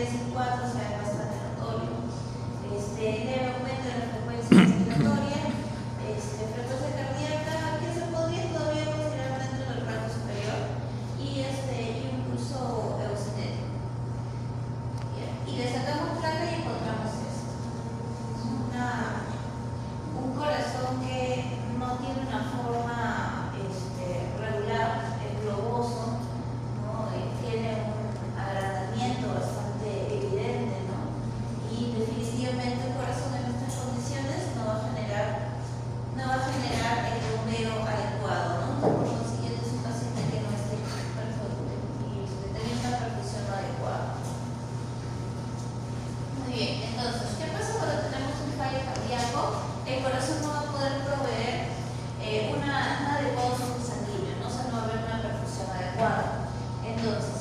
3 y 4 se ve bastante notorio. Leve aumento de la frecuencia respiratoria, frecuencia cardíaca, que se podría todavía considerar dentro del rango superior, y un pulso eocinético. Y le sacamos placa y encontramos esto. Un corazón que no tiene una forma regular, es globoso, ¿no? Tiene un agrandamiento bastante evidente, ¿no? Y definitivamente el corazón en estas condiciones no va a generar el bombeo adecuado, ¿no? Por consiguiente es un paciente que no esté teniendo una perfusión adecuada. Muy bien, entonces, ¿qué pasa cuando tenemos un fallo cardíaco? El corazón no va a poder proveer un adecuado flujo sanguíneo, ¿no? O sea, no va a haber una perfusión adecuada. Entonces,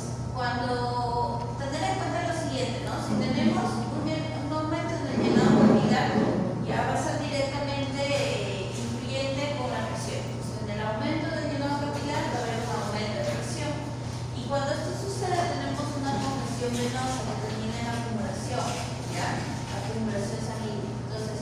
tener en cuenta lo siguiente, ¿no? Si tenemos un aumento en el llenado capilar, ya va a ser directamente influyente con la presión. Entonces, en el aumento del llenado capilar va a haber un aumento de presión. Y cuando esto sucede, tenemos una congestión venosa que termina en acumulación, ¿ya? Acumulación sanguínea. Entonces,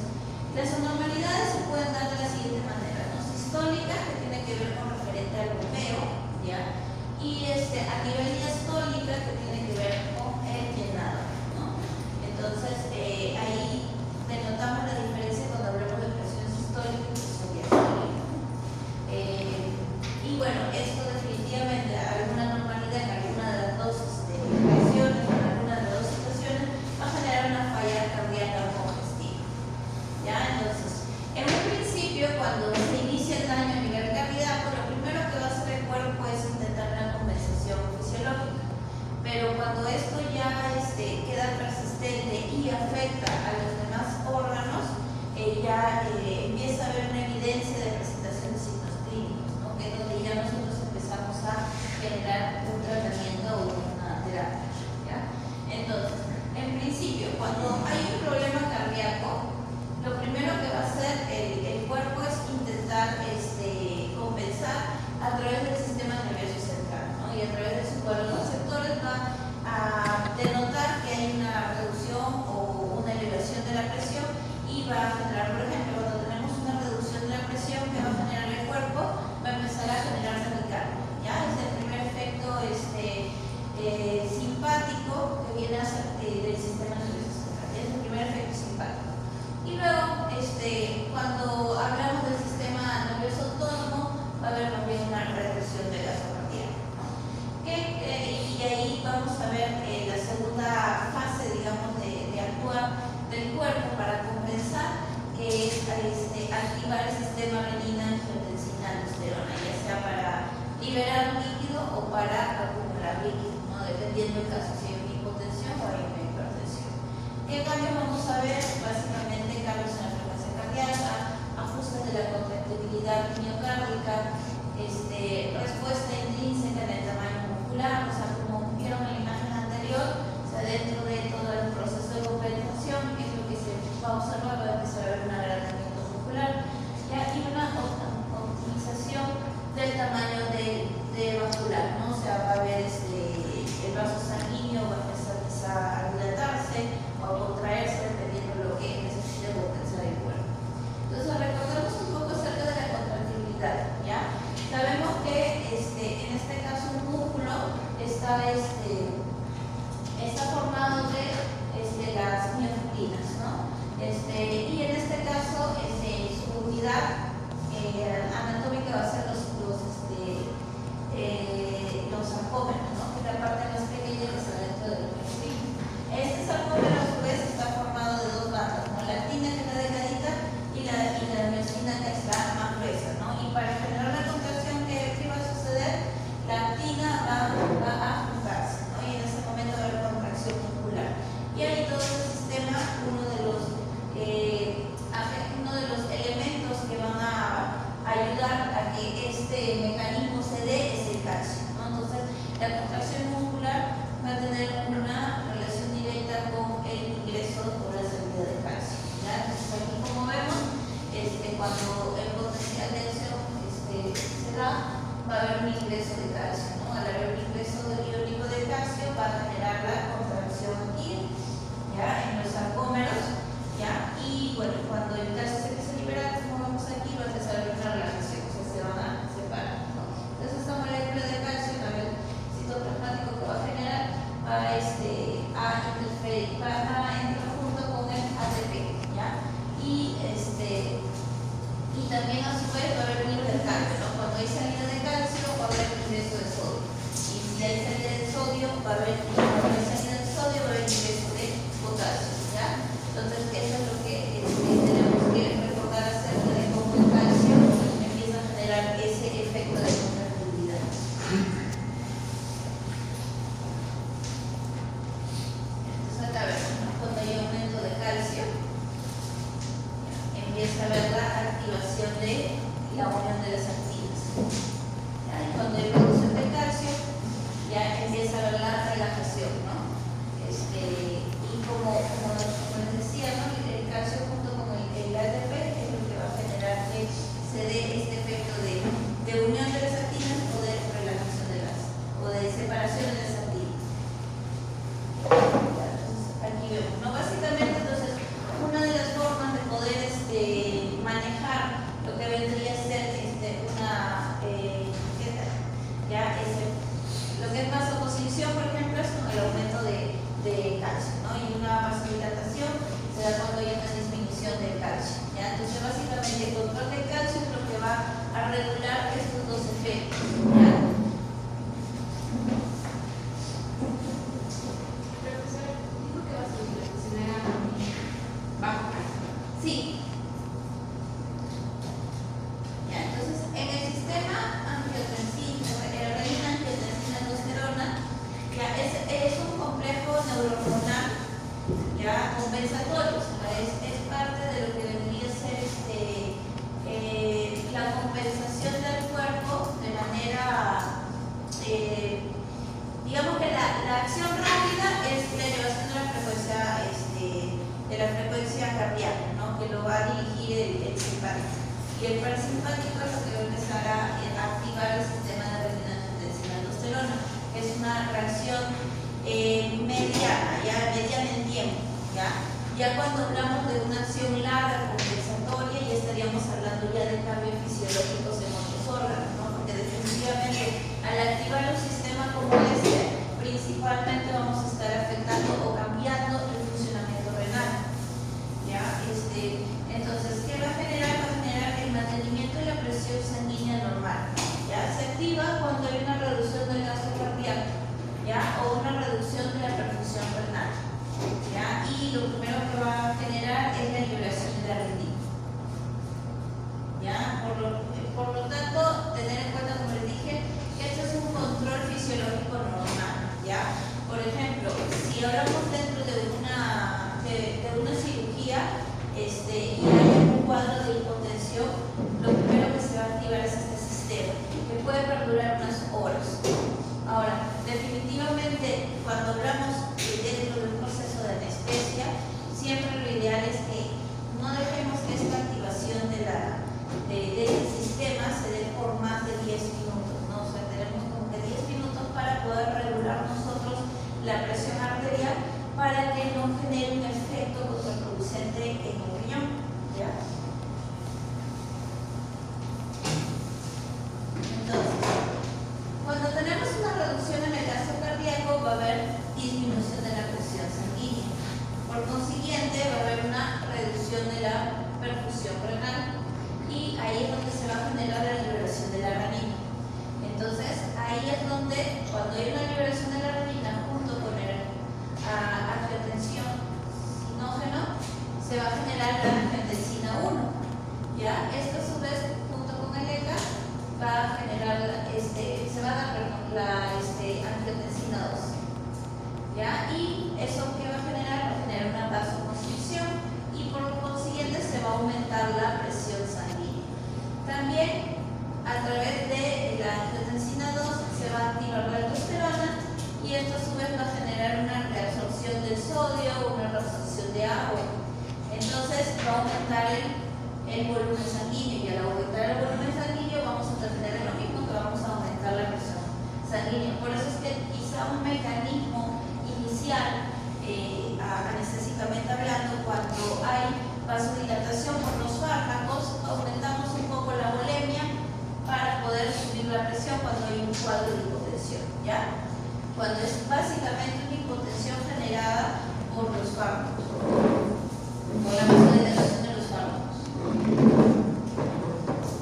las anormalidades se pueden dar de la siguiente manera, ¿no? Sistólica, que tiene que ver con referente al bombeo, ¿ya? Y a nivel diastólica, que tiene que ver con el llenado, ¿no? Entonces, ahí denotamos la diferencia cuando hablamos de presión sistólica y presión diastólica. Y bueno, esto definitivamente, alguna anormalidad en alguna de las dos presiones, en alguna de las dos situaciones, va a generar una falla cardíaca congestiva. ¿Ya? Entonces, en un principio, cuando se inicia el daño a nivel cardíaco, lo primero que va a hacer el cuerpo es intentar una compensación fisiológica. Pero cuando esto ya queda persistente y afecta a los demás órganos, ya empieza a haber una evidencia de presentación de signos clínicos, ¿no? Que es donde ya nosotros empezamos a generar un tratamiento o una terapia. ¿Ya? Entonces, en principio, cuando hay un problema cardíaco, lo primero que va a hacer el cuerpo es intentar compensar a través del sistema nervioso central, ¿no? Y a través de sus vasos receptores va a denotar que hay una reducción o una elevación de la presión y va a generar, por ejemplo, cuando tenemos una reducción de la presión que va a generar el cuerpo, va a empezar a generar taquicardia. ¿Ya? Es el primer efecto simpático que viene del sistema nervioso central. Es el primer efecto simpático. Y luego, cuando hablamos del sistema nervioso autónomo, va a haber también una reducción de gasto cardíaco, ¿no? Y ahí vamos a ver la segunda fase, digamos, de actuar del cuerpo para compensar, que es activar el sistema renina-angiotensina-aldosterona, ya sea para liberar líquido o para acumular líquido, ¿no? Dependiendo del caso, si hay una hipotensión o hay una hipertensión. ¿Qué cambios vamos a ver? Básicamente cambios en la frecuencia cardíaca, ajustes de la contractibilidad miocárdica, respuesta intrínseca en el tamaño muscular, o sea, como vieron en la imagen anterior, o sea, dentro de todo el proceso de compensación, que es lo que se va a observar, va a empezar a haber un agrandamiento muscular, ¿ya? Y una optimización del tamaño de vascular, ¿no? O sea, va a haber el vaso sanguíneo va a empezar quizá a dilatarse o a contraerse dependiendo de lo que necesite compensar el cuerpo. Entonces, recordemos un poco acerca de la contractibilidad, ¿ya? Sabemos que en este caso un músculo está formado entra junto con el ATP, ¿ya? Y también a su vez va a haber un intercambio, ¿no? Cuando hay salida de calcio va a haber ingreso de sodio. Y si hay salida de sodio, cuando hay salida de sodio va a haber ingreso de potasio, ¿ya? Entonces eso es lo que tenemos que recordar acerca de cómo el calcio empieza a generar ese efecto de contractilidad. Entonces acá vemos, ¿no? Cuando hay aumento de calcio, empieza a haber la activación de la unión de las actinas. ¿Ya? Y cuando hay reducción de calcio, ya empieza a haber la relajación, ¿no? Y como les decía, ¿no? El calcio junto con el ATP es lo que va a generar que se dé este efecto de unión de las actinas o de relajación o de separación de las actinas. Entonces, aquí vemos, ¿no? Básicamente, entonces, una de las formas de poder manejar lo que vendría a ser lo que es vasoconstricción, por ejemplo, es con el aumento de calcio, ¿no? Y una vasodilatación se da cuando hay una disminución del calcio, ¿ya? Entonces, básicamente, el control del calcio es lo que va a regular estos dos efectos, ¿ya? Sí. Ya, entonces, en el sistema renina-angiotensina-aldosterona, ya es un complejo neurohormonal ya compensatorio, es parte de lo que vendría a ser la compensación del cuerpo de manera, digamos que la acción rápida es la elevación de la frecuencia cardíaca, ¿no? Que lo va a dirigir el simpático. Y el parasimpático es lo que va a empezar a activar el sistema de renina-angiotensina-aldosterona. Es una reacción mediana en tiempo, ¿ya? Ya cuando hablamos de una acción larga compensatoria, ya estaríamos hablando ya de cambios fisiológicos en otros órganos, ¿no? Porque definitivamente al activar un sistema como principalmente vamos a estar afectando o cambiando el funcionamiento renal, ¿ya? Entonces, ¿qué va a generar? Va a generar el mantenimiento de la presión sanguínea normal, ¿ya? Se activa cuando hay una reducción del gasto cardíaco, ¿ya? O una reducción de la perfusión renal, ¿ya? Y lo primero que va a generar es la liberación de la renina, ¿ya? Por lo tanto, tener en cuenta, como les dije, que esto es un control fisiológico normal, ¿ya? Por ejemplo, si hablamos dentro de una cirugía y hay un cuadro de hipotensión, lo primero que se va a activar es este sistema, que puede perdurar unas horas. Ahora, definitivamente, cuando hablamos dentro de un proceso de anestesia, siempre lo ideal es que no dejemos que esta activación del sistema se dé por más de 10 minutos, ¿no? O sea, tenemos como que 10 minutos para poder regular nosotros la presión arterial para que no genere un efecto contraproducente en el riñón, ¿ya? Entonces, cuando tenemos una reducción en el gasto cardíaco, va a haber disminución de la presión sanguínea. Por consiguiente, va a haber una reducción de la perfusión renal y ahí es donde se va a generar la liberación de la renina. Entonces, ahí es donde, cuando hay una liberación de la renina junto con el angiotensión sinógeno, se va a generar la angiotensina 1, ¿ya? Esto a su vez, junto con el ECA, va a generar, se va a dar la angiotensina 2, ¿ya? Y eso que va a generar una vasoconstricción y por consiguiente se va a aumentar la presión sanguínea. También, a través de la angiotensina 2 se va a activar la aldosterona y esto a su vez va a generar una reabsorción del sodio, una reabsorción de agua. Entonces va a aumentar el volumen sanguíneo y al aumentar el volumen sanguíneo vamos a tener lo mismo que vamos a aumentar la presión sanguínea. Por eso es que quizá un mecanismo inicial, anestésicamente hablando, cuando hay vasodilatación por los fármacos, aumentamos un poco la volemia para poder subir la presión cuando hay un cuadro de hipotensión, ¿ya? Cuando es básicamente un hipotensión generada por los fármacos, por la vasodilatación de los fármacos.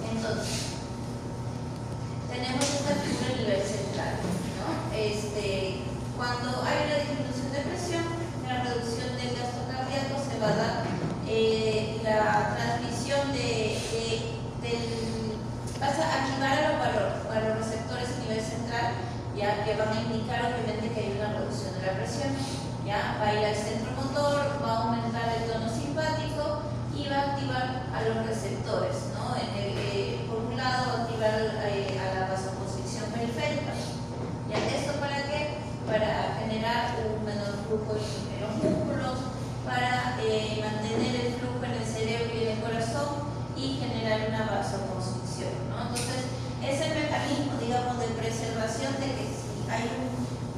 Entonces, tenemos esta figura a nivel central, ¿no? Cuando hay una disminución de presión, la reducción del gasto cardíaco se va a dar la transmisión vas a activar a los receptores a nivel central, ya que van a indicar obviamente que hay una reducción de la presión, ya va a ir al centro motor, va a aumentar el tono simpático y va a activar a los receptores, ¿no? Por un lado va a activar a la vasoconstricción periférica. ¿Ya? ¿Esto para qué? Para generar un menor flujo en los músculos, para mantener el flujo en el cerebro y en el corazón y generar una vasoconstricción, ¿no? Entonces, es el mecanismo, digamos, de preservación de que si hay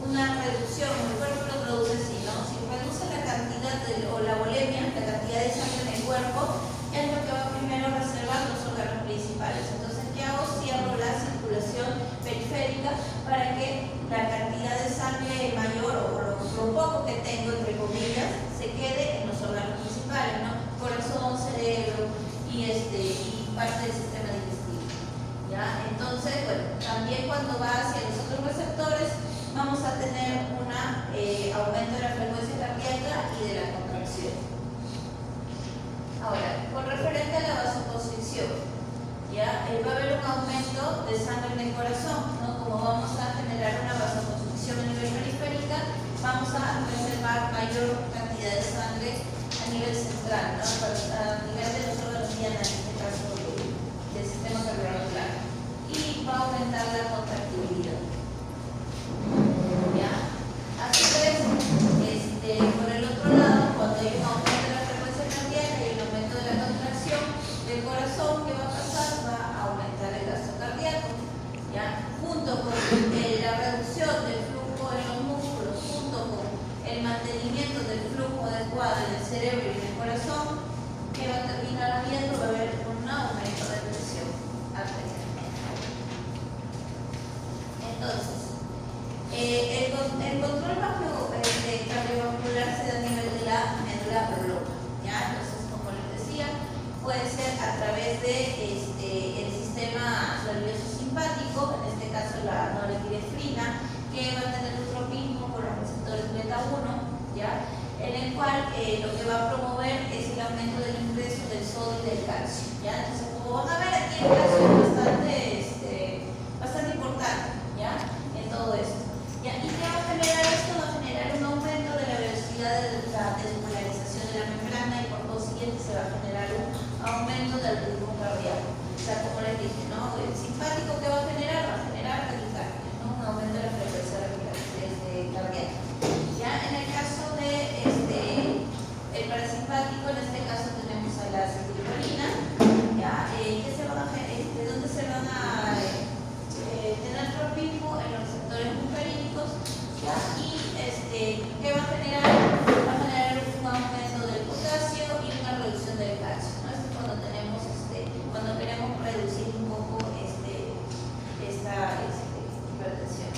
una reducción, el cuerpo lo produce así, ¿no? Si reduce la cantidad o la volemia, la cantidad de sangre en el cuerpo, es lo que va primero a reservar los órganos principales. Entonces, ¿qué hago? Cierro la circulación periférica para que la cantidad de sangre mayor o lo poco que tengo, entre comillas, se quede en los órganos principales, ¿no? Corazón, cerebro y parte del sistema digestivo. ¿Ya? Entonces, bueno, también cuando va hacia los otros receptores, vamos a tener un aumento de la frecuencia cardíaca y de la contracción. Ahora, con referente a la vasoconstricción, ¿ya? Va a haber un aumento de sangre en el corazón, ¿no? Como vamos a generar una vasoconstricción a nivel periférica, vamos a reservar mayor cantidad de sangre a nivel central, ¿no? A nivel de los órganos diana, en este caso del sistema cardiovascular, y va a aumentar la contractibilidad. ¿Ya? A su vez, por el otro lado, cuando hay un aumento de la frecuencia cardíaca y un aumento de la contracción del corazón, ¿qué va a pasar? Va a aumentar el gasto cardíaco. ¿Ya? Junto con la reducción del flujo en los músculos, junto con el mantenimiento del flujo adecuado en el cerebro y en el corazón, que va a terminar habiendo, va a haber un aumento de presión arterial. Entonces, el control cardiovascular se da a nivel de la médula prolonga, ¿ya? Entonces, como les decía, puede ser a través de el sistema nervioso simpático, en este caso la norepinefrina, que va a tener un tropismo por los receptores beta 1, ¿ya? En el cual lo que va a promover es el aumento del ingreso del sodio y del calcio, ¿ya? Entonces, como van a ver, aquí el calcio es bastante importante, ¿ya? En todo esto. ¿Ya? ¿Y qué va a generar esto? Va a generar un aumento de la velocidad de la despolarización de la membrana y por consiguiente se va a generar un aumento del ritmo cardíaco. O sea, como les dije, ¿no? El simpático que va a generar taquicardia, ¿no? Un aumento de la frecuencia cardíaca. Ya en el caso de el parasimpático, en este caso tenemos a la acetilcolina, ¿ya? ¿Qué se van a ¿dónde se van a tener tropismo? En los receptores muscarínicos, ¿ya? Y ¿qué va a generar? Va a generar un aumento del potasio y una reducción del calcio, ¿no? Esto es cuando tenemos cuando queremos reducir un poco esta hipertensión.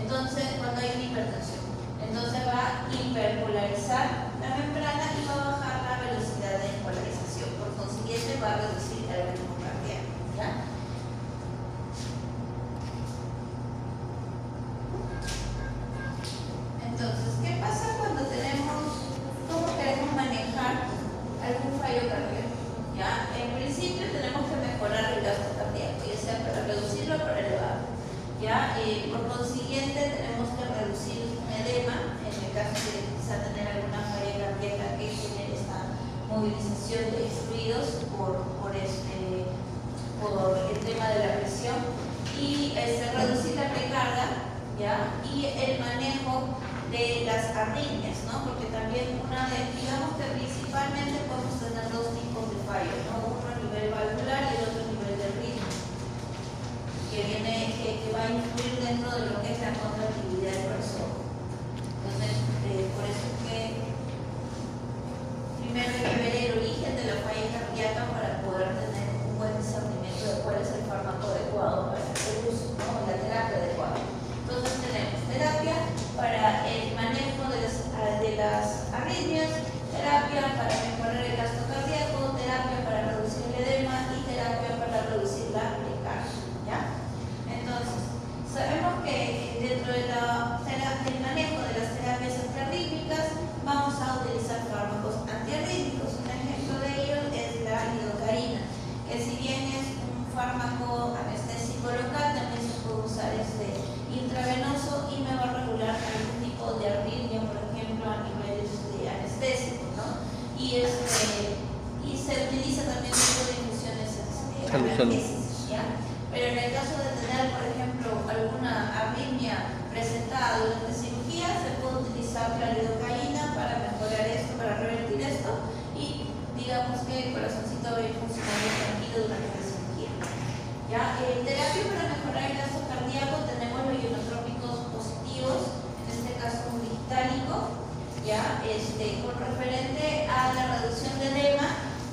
Entonces, cuando hay una hipertensión, entonces va a hiperpolarizar la membrana y va a bajar la velocidad de polarización. Por consiguiente, va a reducir el ritmo cardíaco, ¿ya? Entonces, ¿qué pasa cuando cómo queremos manejar algún fallo cardíaco? ¿Ya? En principio tenemos que mejorar el gasto cardíaco, ya sea para reducirlo o para elevarlo. ¿Ya? Por consiguiente tenemos que reducir un edema, en el caso de quizá tener alguna falla cardíaca que genere esta movilización de fluidos por el tema de la presión, y reducir la recarga, ¿ya? Y el manejo de las arritmias, ¿no? Porque también digamos que principalmente podemos tener dos tipos de fallos, ¿no? Uno a nivel valvular y el otro a nivel de ritmo, que va a influir dentro de lo que es la contractibilidad del corazón. Entonces, por eso es que primero hay que ver el origen de la falla cardíaca para poder tener un buen discernimiento de cuál es el fármaco adecuado para el uso, ¿no? La terapia adecuada. Entonces tenemos terapia para el manejo de las arritmias, terapia para mejorar el gasto cardíaco, terapia para reducir el edema y terapia para reducir la precardia, ¿ya? Entonces, sabemos que dentro del manejo de las terapias antiarrítmicas vamos a utilizar fármacos antiarrítmicos. Un ejemplo de ello es la lidocaína, que si bien es un fármaco anestésico local, también se puede usar intravenoso y me va a regular algún tipo de arritmia, por ejemplo, a niveles anestésicos, ¿no? Y se utiliza también dentro de infusiones analgésicas, ¿ya? Pero en el caso de tener, por ejemplo, alguna arritmia presentada durante cirugía, se puede utilizar la lidocaína para mejorar esto, para revertir esto, y digamos que el corazoncito va a ir funcionando tranquilo durante la cirugía. ¿Ya? Terapia para mejorar el gasto cardíaco, tenemos los ionotrópicos positivos, en este caso un digitálico, ¿ya? Con referente a la reducción de edema,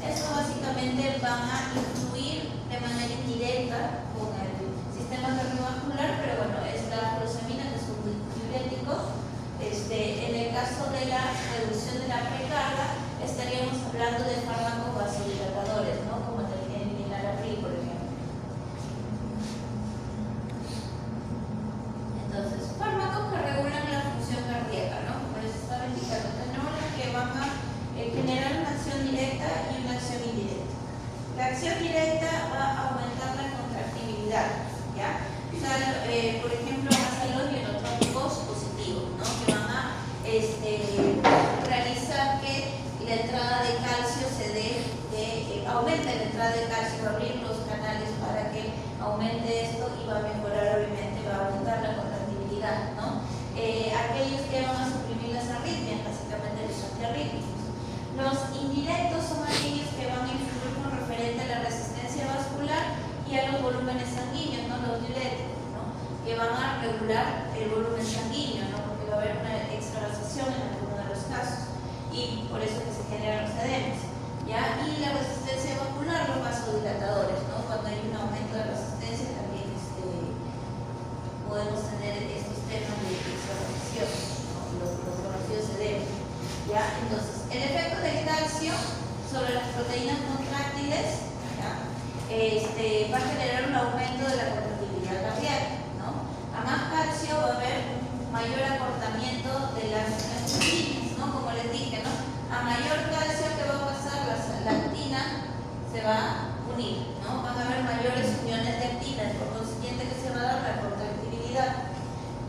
eso básicamente van a influir de manera indirecta con el sistema cardiovascular, pero bueno, es la furosemida, que es un diurético. En el caso de la reducción de la precarga, estaríamos hablando de fármacos vasodilatadores, ¿no? Como el enalapril, por ejemplo. Entonces, fármacos que regulan la función cardíaca, ¿no? Como les estaba indicando, tenemos los que van a generar una acción directa y una acción indirecta. La acción directa va a aumentar la contractibilidad, ¿ya? O sea, por ejemplo, van a ser los ionotrópicos positivos, ¿no? Que van a realizar que la entrada de calcio aumente la entrada de calcio, va a abrir los canales para que aumente esto y va a mejorar, obviamente, va a aumentar la contractibilidad, ¿no? Aquellos que van a suprimir las arritmias, básicamente los antiarrítmicos. Los indirectos son aquellos que van a influir con referente a la resistencia vascular y a los volúmenes sanguíneos, ¿no? Los diuréticos, ¿no? Que van a regular el volumen sanguíneo, ¿no? Porque va a haber una extravasación en algunos de los casos y por eso que se generan los edemas, ¿ya? Y la resistencia vascular, los vasodilatadores, ¿no? Cuando hay un aumento de resistencia también podemos tener estos temas de extravasación, ¿no? Los conocidos edemas, ¿ya? Entonces, el efecto del calcio sobre las proteínas contráctiles, ¿ya? Va a generar un aumento de la contractibilidad cardíaca, ¿no? A más calcio va a haber un mayor acortamiento de las líneas, ¿no? Como les dije, ¿no? A mayor calcio, que va a pasar, la actina se va a unir, ¿no? Van a haber mayores uniones de actinas, por consiguiente que se va a dar la contractibilidad,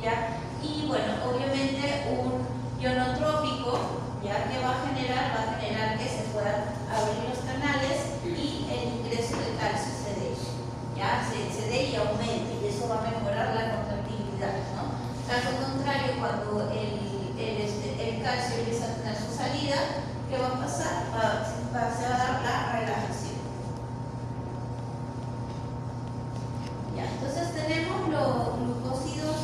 ¿ya? Y bueno, obviamente un ionotrópico, ya que va a generar que se puedan abrir los canales y el ingreso de calcio se dé, ya se dé y aumente, y eso va a mejorar la contractibilidad, ¿no? Caso contrario, cuando el calcio empieza a tener su salida, ¿qué va a pasar? Se va a dar la relajación. Ya, entonces tenemos los glucósidos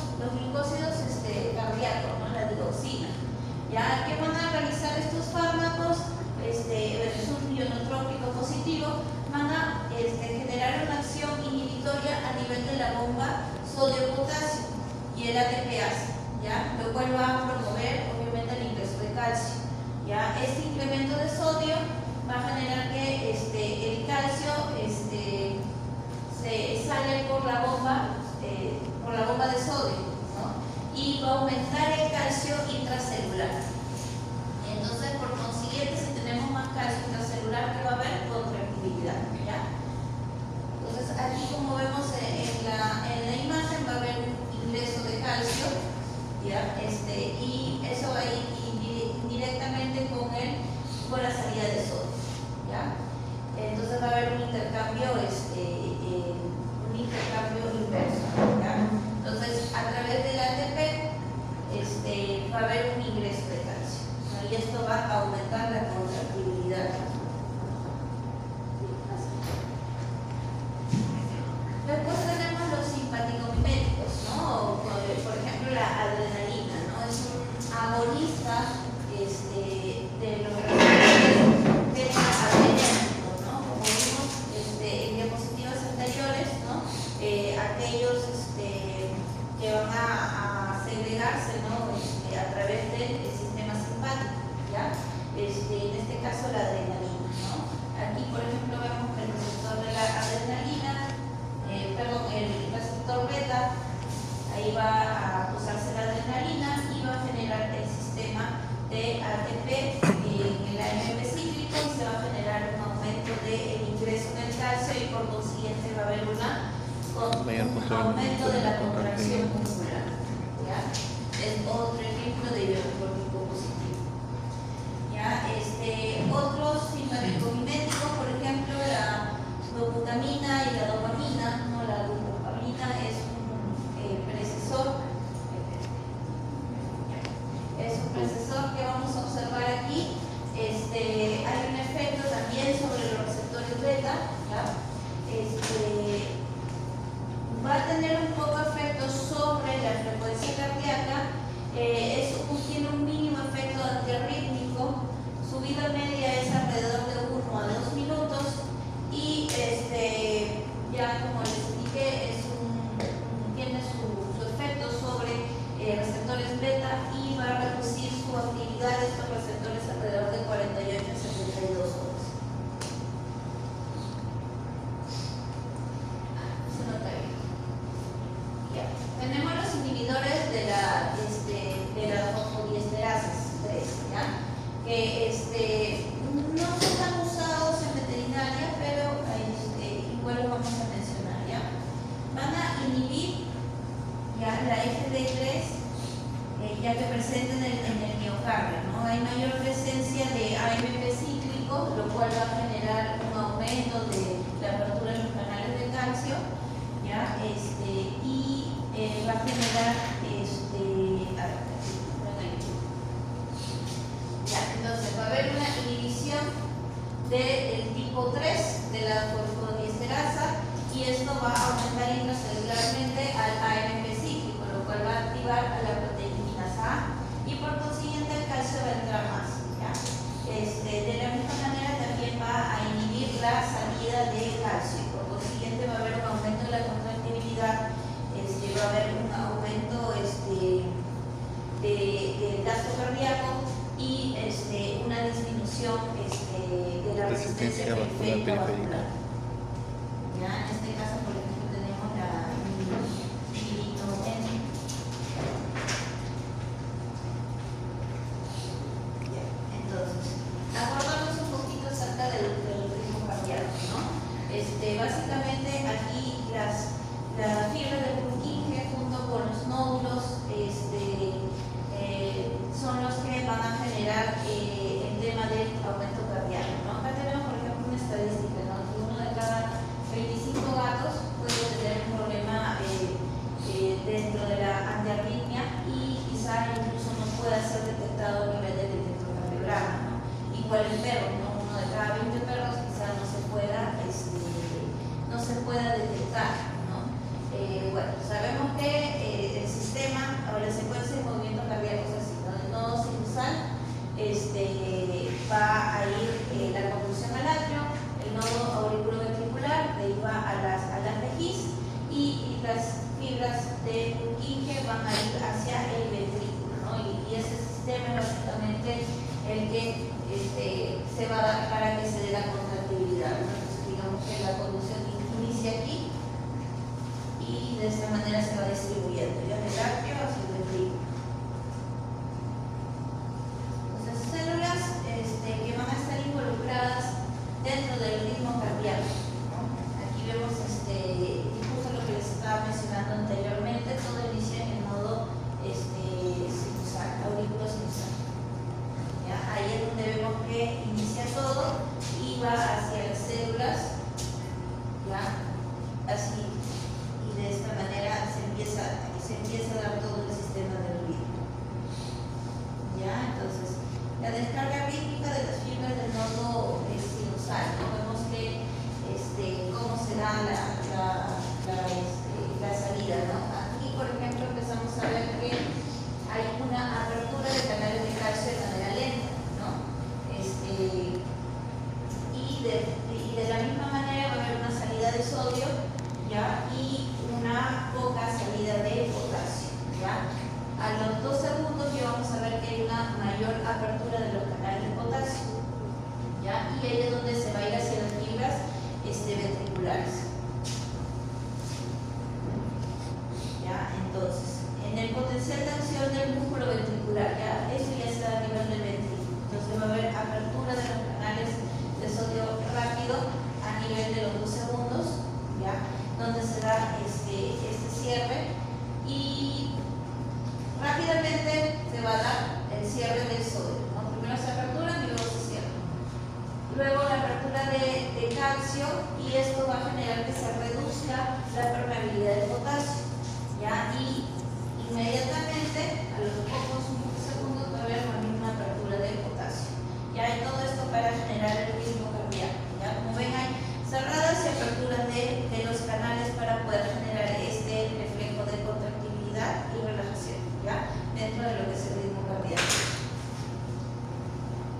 cardíacos, ¿no? La digoxina. ¿Ya? ¿Qué van a realizar estos fármacos? Es un ionotrópico positivo, van a generar una acción inhibitoria a nivel de la bomba sodio-potasio y el ATPase, ¿ya? Lo cual va a promover, obviamente, el ingreso de calcio, ¿ya? Este incremento de sodio va a generar que el calcio se sale por la bomba de sodio, ¿no? Y va a aumentar el calcio intracelular. Entonces, por consiguiente, si tenemos más calcio intracelular, ¿qué va a haber? Contractibilidad, ¿ya? Entonces, aquí, como vemos en la imagen, va a haber un ingreso de calcio, ¿ya? Y eso va a ir indirectamente con la salida de sodio, ¿ya? Entonces va a haber un intercambio inverso, ¿ya? Entonces, a través del ATP va a haber un ingreso de calcio, ¿no? Y esto va a aumentar la contractibilidad. Después tenemos los simpaticomiméticos, ¿no? Por ejemplo, la adrenalina, ¿no? Es un agonista de los receptores beta-adrenérgicos, ¿no? Como vimos en diapositivas anteriores, ¿no? Aquellos que van a segregarse, ¿no? A través del sistema simpático. mayor un control aumento de la control contracción clínico. muscular. ¿Ya? Es otro ejemplo de ibuprofeno positivo. ¿Ya? Otros simpático-miméticos, por ejemplo, la dobutamina y la dopamina. ¿No? La dopamina es un precesor. Es un precesor que vamos a observar aquí. Hay un efecto también sobre los receptores beta. ¿Ya? Va a tener un poco efecto sobre la frecuencia cardíaca. Tiene un mínimo efecto antiarrítmico. Su vida media es alrededor de 1 a 2 minutos y ya como les indiqué tiene su efecto sobre receptores beta y va a reducir su actividad de estos receptores alrededor de 48 a 72 horas. Se nota bien. Ya. Tenemos los inhibidores de la fosfodiesterasas 3, ¿ya? Que no son tan usados en veterinaria, pero igual los vamos a mencionar, ¿ya? Van a inhibir ya la FD3, ya que presente en el miocardio, ¿no? Hay mayor presencia de AMP cíclico, lo cual va a generar un aumento de la apertura de los canales de calcio, ¿ya? Y va a generar entonces va a haber una inhibición del tipo 3 de la fosfodiesterasa y esto va a aumentar intracelularmente al AMP cíclico, lo cual va a activar a la proteinasa A y por consiguiente el calcio va a entrar más, ¿ya? De la misma manera también va a inhibir la salida de calcio y por consiguiente va a haber un aumento de la contractibilidad, va a haber un aumento del gasto cardíaco y una disminución de la resistencia periférica vascular. Ya, en este caso, por ejemplo, tenemos la inhibitomen. Entonces, acordarnos un poquito acerca del ritmo cardíaco, ¿no? Básicamente aquí las fibras de Purkinje junto con los nódulos son los que van a generar el tema del aumento cardíaco, ¿no? Acá tenemos, por ejemplo, una estadística, ¿no? Que uno de cada 25 gatos puede tener un problema dentro de la antiarritmia y quizá incluso no pueda ser detectado a nivel del electrocardiograma, ¿no? Igual el perro, ¿no? Uno de cada 20 perros quizá no se pueda detectar, ¿no? Bueno, sabemos que el sistema o la secuencia de movimientos cardíacos es así, ¿no? El nodo sinusal va a ir la conducción al atrio, el nodo auriculoventricular de ahí va a las mejillas y las fibras de Purkinje van a ir hacia el ventrículo, ¿no? Y ese sistema es básicamente el que se va a dar para que se dé la contractibilidad, ¿no? Entonces digamos que la conducción inicia aquí y de esta manera se va distribuyendo ya del atrio hacia el ventrículo. Entonces células que van a estar involucradas dentro del ritmo cardíaco, ¿no? Aquí vemos justo lo que les estaba mencionando anteriormente, todo inicia en el nodo sinusal, auriculosinusal. Ahí es donde vemos que inicia todo y va hacia las células, ¿ya? Así, y de esta manera se empieza a dar todo el sistema nervioso. calcio y esto va a generar que se reduzca la permeabilidad del potasio, ¿ya? Y inmediatamente, a los pocos segundos, va a haber una apertura del potasio, ¿ya? Y todo esto para generar el ritmo cardíaco, ¿ya? Como ven, hay cerradas y aperturas de los canales para poder generar este reflejo de contractibilidad y relajación, ¿ya? Dentro de lo que es el ritmo cardíaco.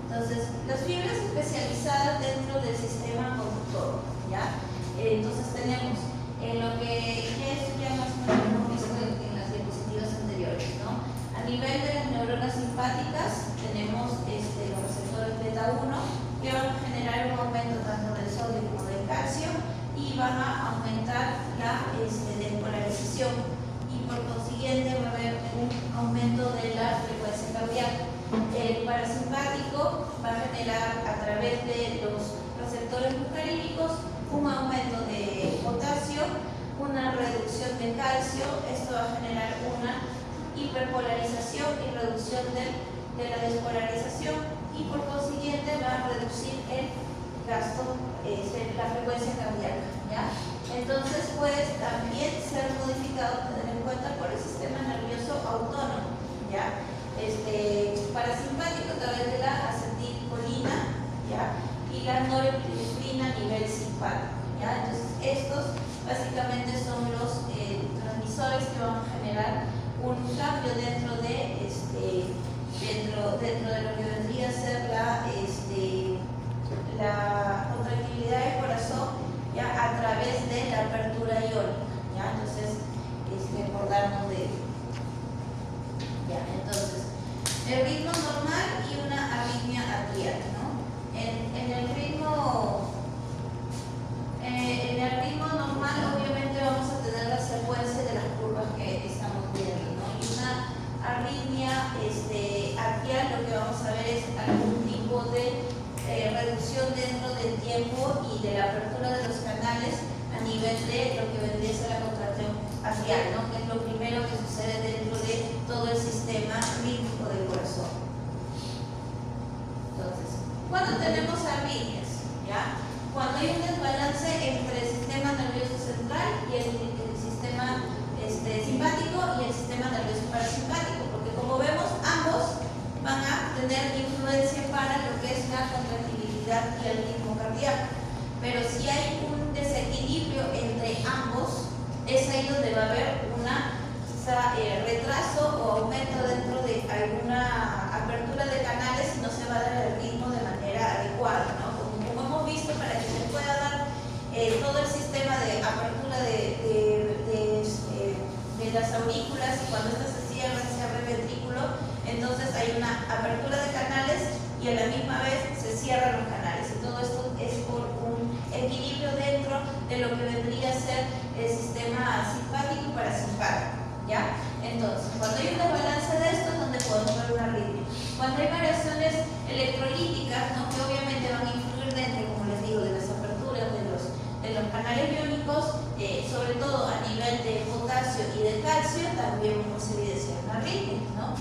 Entonces, las fibras especializadas dentro del sistema conductor, ¿ya? Entonces tenemos lo que esto ya más o menos hemos visto en las diapositivas anteriores, ¿no? A nivel de las neuronas simpáticas tenemos los receptores beta 1 que van a generar un aumento tanto del sodio como del calcio y van a aumentar la despolarización y por consiguiente va a haber un aumento de la frecuencia cardíaca. El parasimpático va a generar a través de los receptores muscarínicos un aumento de potasio, una reducción de calcio, esto va a generar una hiperpolarización y reducción de la despolarización y por consiguiente va a reducir el gasto, la frecuencia cardíaca, ¿ya? Entonces puede también ser modificado, tener en cuenta, por el sistema nervioso autónomo, ¿ya? Parasimpático a través de la acetilcolina, ¿ya? Y la norepinefrina a nivel simpático, ¿ya? Entonces estos básicamente son los transmisores que van a generar un cambio dentro de lo que vendría a ser la contractibilidad del corazón, ¿ya? A través de la apertura iónica, ¿ya? Entonces acordarnos de ello. Ya, entonces, el ritmo normal y una arritmia atrial, ¿no? En el ritmo normal obviamente vamos a tener la secuencia de las curvas que estamos viendo, ¿no? Y una arritmia atrial lo que vamos a ver es algún tipo de reducción dentro del tiempo y de la apertura de los canales a nivel de lo que vendría a ser la contracción atrial, ¿no? Que es lo primero que sucede dentro de todo el sistema rítmico del corazón. Entonces, ¿cuándo tenemos arritmias? ¿Ya? Cuando hay un desbalance entre el sistema nervioso central y el sistema simpático y el sistema nervioso parasimpático, porque como vemos, ambos van a tener influencia para lo que es la contractibilidad y el ritmo cardíaco. Pero si hay un desequilibrio entre ambos, es ahí donde va a haber una retraso o aumento dentro de alguna apertura de canales y no se va a dar el ritmo de manera adecuada, ¿no? Como hemos visto, para que se pueda dar todo el sistema de apertura de las aurículas y cuando estas se cierran, se abre el ventrículo, entonces hay una apertura de canales y a la misma vez se cierran los canales y todo esto es por un equilibrio dentro de lo que vendría a ser el sistema simpático y parasimpático, ¿ya? Entonces, cuando hay un desbalance de esto es donde podemos ver una arritmia. Cuando hay variaciones electrolíticas, ¿no? Que obviamente van a influir dentro, como les digo, de las aperturas de los canales iónicos, sobre todo a nivel de potasio y de calcio, también vamos a evidenciar una arritmia, ¿no?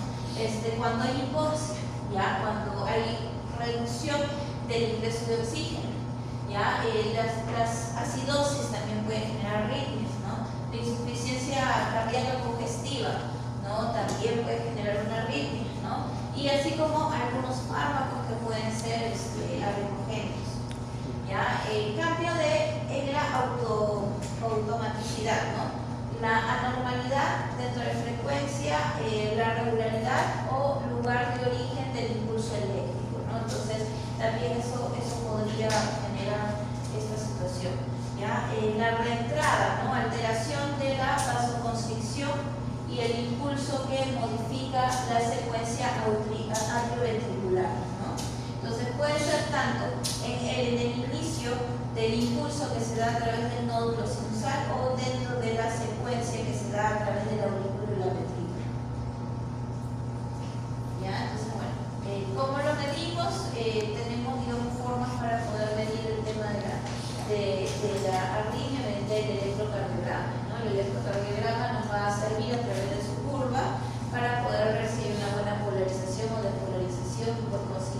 Cuando hay hipoxia, ¿ya? Cuando hay reducción del ingreso de oxígeno, ¿ya? Las acidosis también pueden generar arritmias, ¿no? La insuficiencia cardíaca congestiva, ¿no? También puede generar una arritmia, ¿no? Y así como algunos fármacos que pueden ser arritmogénicos, ¿ya? El cambio en la automaticidad, ¿no? La anormalidad dentro de frecuencia, la regularidad o lugar de origen del impulso eléctrico, ¿no? Entonces, también eso podría generar esta situación, ¿ya? La reentrada, ¿no? Alteración de la vasoconstricción y el impulso que modifica la secuencia atrioventricular, ¿no? Entonces, puede ser tanto en el inicio del impulso que se da a través del nódulo sinusal o dentro de la secuencia que se da a través del aurículo y la ventrícula. ¿Ya? Entonces, bueno, ¿cómo lo medimos? Tenemos, digamos, formas para poder medir el tema de la arritmia mediante el electrocardiograma, ¿no? El electrocardiograma nos va a servir a través de su curva para poder recibir una buena polarización o despolarización y por consecuencia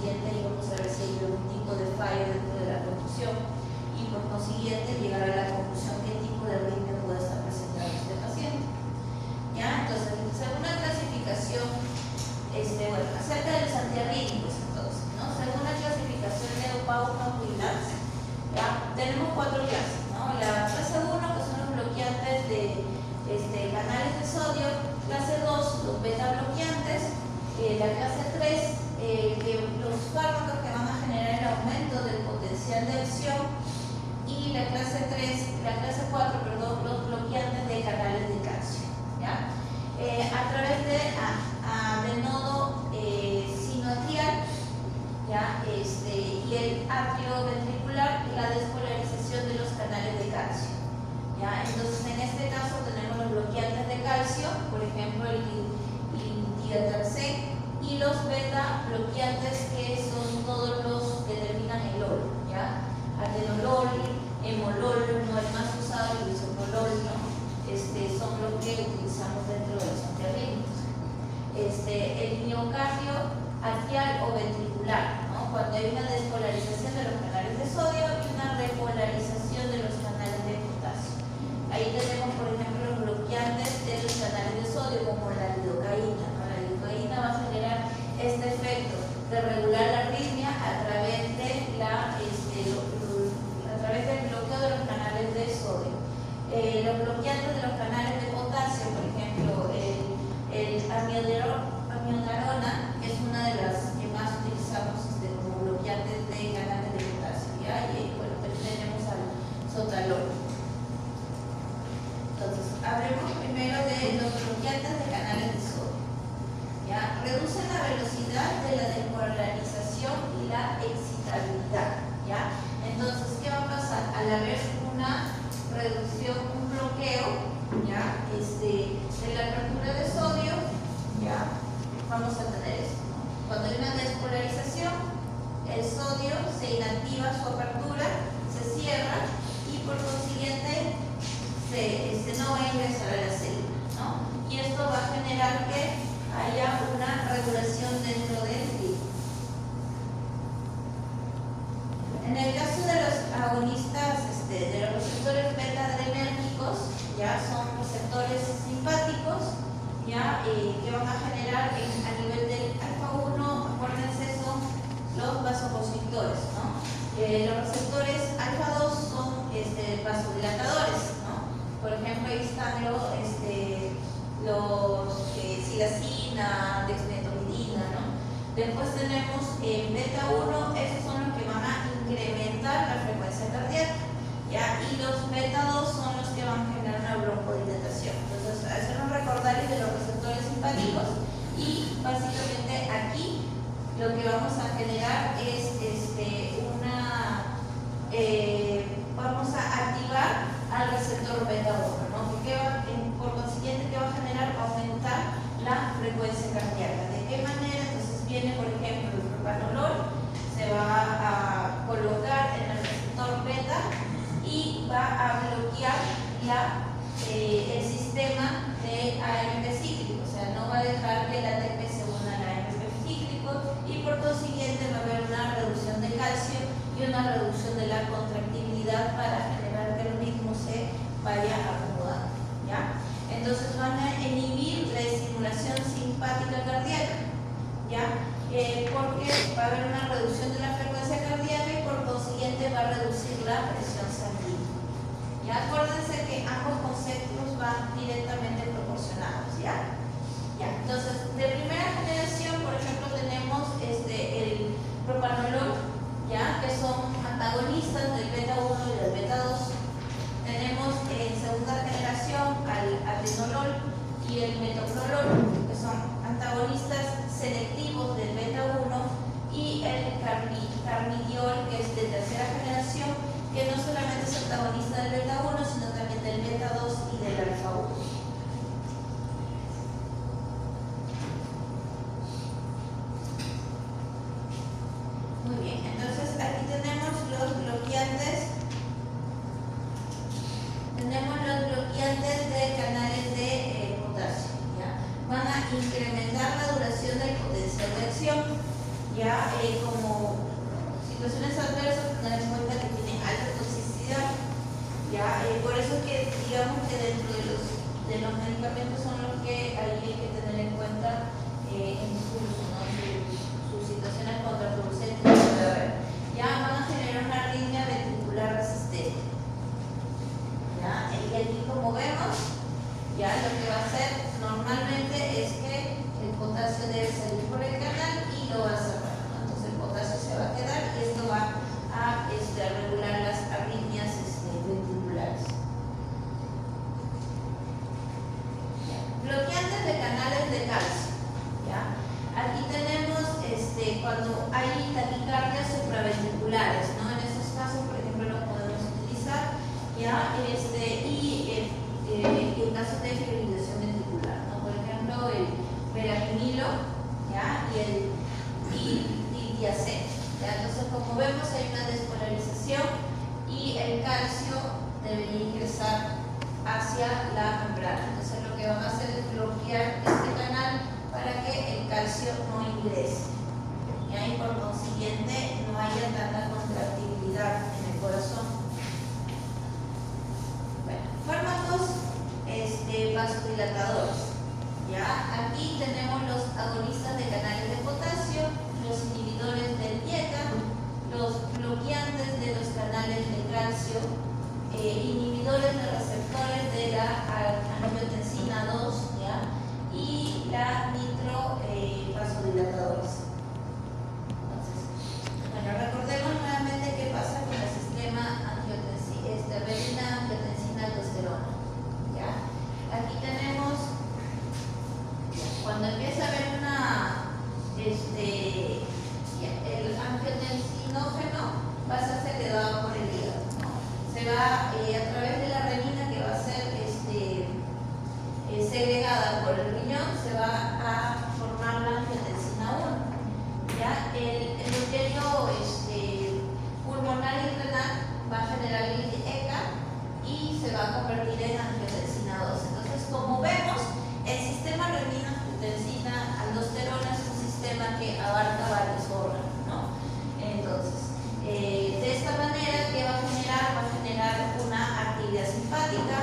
potencial de acción. Y la clase 4, perdón, los bloqueantes de canales de calcio. ¿Ya? A través del nodo sinoatrial, ¿ya? Y el atrio ventricular, la despolarización de los canales de calcio. ¿Ya? Entonces, en este caso tenemos los bloqueantes de calcio, por ejemplo el diatracén, y los beta bloqueantes, que son todos los que terminan en LOL, ¿ya? Atenolol, hemolol, no el más usado, el bisoprolol, ¿no? Son los que utilizamos dentro de los antiarrítmicos. El miocardio atrial o ventricular, ¿no? Cuando hay una despolarización de los canales de sodio y una repolarización de los canales de potasio. Ahí tenemos, por ejemplo, los bloqueantes de los canales de sodio, como la lidocaína, ¿no? La lidocaína va a generar este efecto de regular la arritmia a través del bloqueo de los canales de sodio. Los bloqueantes de los canales de potasio, por ejemplo, el amiodarona, que es una de las que más utilizamos como bloqueantes de canales de potasio, ¿ya? Y bueno, pues tenemos al sotalol. Entonces, hablemos primero de los bloqueantes de canales de sodio. ¿Ya? Reducen la velocidad de la despolarización y la excitabilidad. ¿Ya? Entonces, ¿qué va a pasar? Al haber una reducción, un bloqueo, ¿ya? De la apertura de sodio, ¿ya? Vamos a tener esto, ¿no? Cuando hay una despolarización, el sodio se inactiva su apertura, se cierra y por consiguiente no va a ingresar a la célula, ¿no? Y esto va a generar que haya una regulación dentro del ritmo. En el caso de los agonistas, de los receptores beta-adrenérgicos, ya son receptores simpáticos, ya que van a generar a nivel del alfa-1, acuérdense, son los vasoconstrictores, ¿no? Los receptores alfa-2 son vasodilatadores, ¿no? Por ejemplo, ahí están los silacina, dexmedetomidina, ¿no? Después tenemos beta-1, esos son los que van a incrementar la frecuencia cardíaca, ¿ya? Y los beta-2 son los que van a generar una broncodilatación. Entonces, hacernos recordar de los receptores simpáticos, y básicamente aquí lo que vamos a generar es vamos a activar al receptor beta-1, ¿no? Por consiguiente, ¿qué va a generar? Aumentar la frecuencia cardíaca. ¿De qué manera? Entonces viene, por ejemplo, el propanolol, se va a colocar en el receptor beta y va a bloquear el sistema de AMP cíclico, o sea, no va a dejar que el ATP se una al AMP cíclico, y por consiguiente va a haber una reducción de calcio y una reducción de la contractibilidad para generar que el ritmo se vaya acomodando, ¿ya? Entonces van a inhibir la estimulación simpática cardíaca, ¿ya? Porque va a haber una reducción de la frecuencia cardíaca y por consiguiente va a reducir la presión sanguínea. Ya acuérdense que ambos conceptos van directamente proporcionados, ¿ya? Entonces, de primera generación, por ejemplo, tenemos el propanolol, ¿ya? Que son antagonistas del beta-1 y del beta-2. Tenemos en segunda generación al atenolol y el metoprolol, que son antagonistas selectivos del beta-1, y el carbidiol, que es de tercera generación, que no solamente es antagonista del beta-1, sino también del beta-2 y del alfa-1. Muy bien, entonces aquí tenemos los bloqueantes. Tenemos los bloqueantes de canales de potasio, ¿ya? Van a incrementar la duración del potencial de acción, ya como situaciones adversas, tener en cuenta que tiene alta toxicidad, ya por eso es que digamos que dentro de los medicamentos son los que ahí hay que tener en cuenta en su uso, ¿no? Sus situaciones contraproducentes, ya van a generar una arritmia ventricular resistente. ¿Ya? Y aquí, como vemos, ya lo que va a hacer normalmente es que el potasio debe salir por el canal y lo va a cerrar, ¿no? Entonces el potasio se va a quedar y esto va a ¿ya? Entonces, como vemos, hay una despolarización y el calcio debería ingresar hacia la membrana. Entonces, lo que van a hacer es bloquear este canal para que el calcio no ingrese, ¿ya? Y por consiguiente no haya tanta contractibilidad en el corazón. Bueno, fármacos vasodilatadores. ¿Ya? Aquí tenemos los agonistas de canales de potasio, los inhibidores del IECA, los bloqueantes de los canales de calcio, inhibidores de receptores de la angiotensina 2, ¿ya? Y la vasodilatadores. Entonces, bueno, recordemos nuevamente qué pasa con el sistema renina, angiotensina, aldosterona. ¿Ya? Aquí tenemos, cuando empieza a haber el angiotensinógeno va a ser secretado por el hígado, ¿no? Se va a través de la renina, que va a ser segregada por el riñón, se va a formar la angiotensina 1. ¿Ya? El endotelio pulmonar y renal va a generar el ECA y se va a convertir en angiotensina 2. Entonces, como vemos, el sistema renina, angiotensina, aldosterona es un sistema que abarca varios órganos, ¿no? Entonces, de esta manera, ¿qué va a generar? Va a generar una actividad simpática,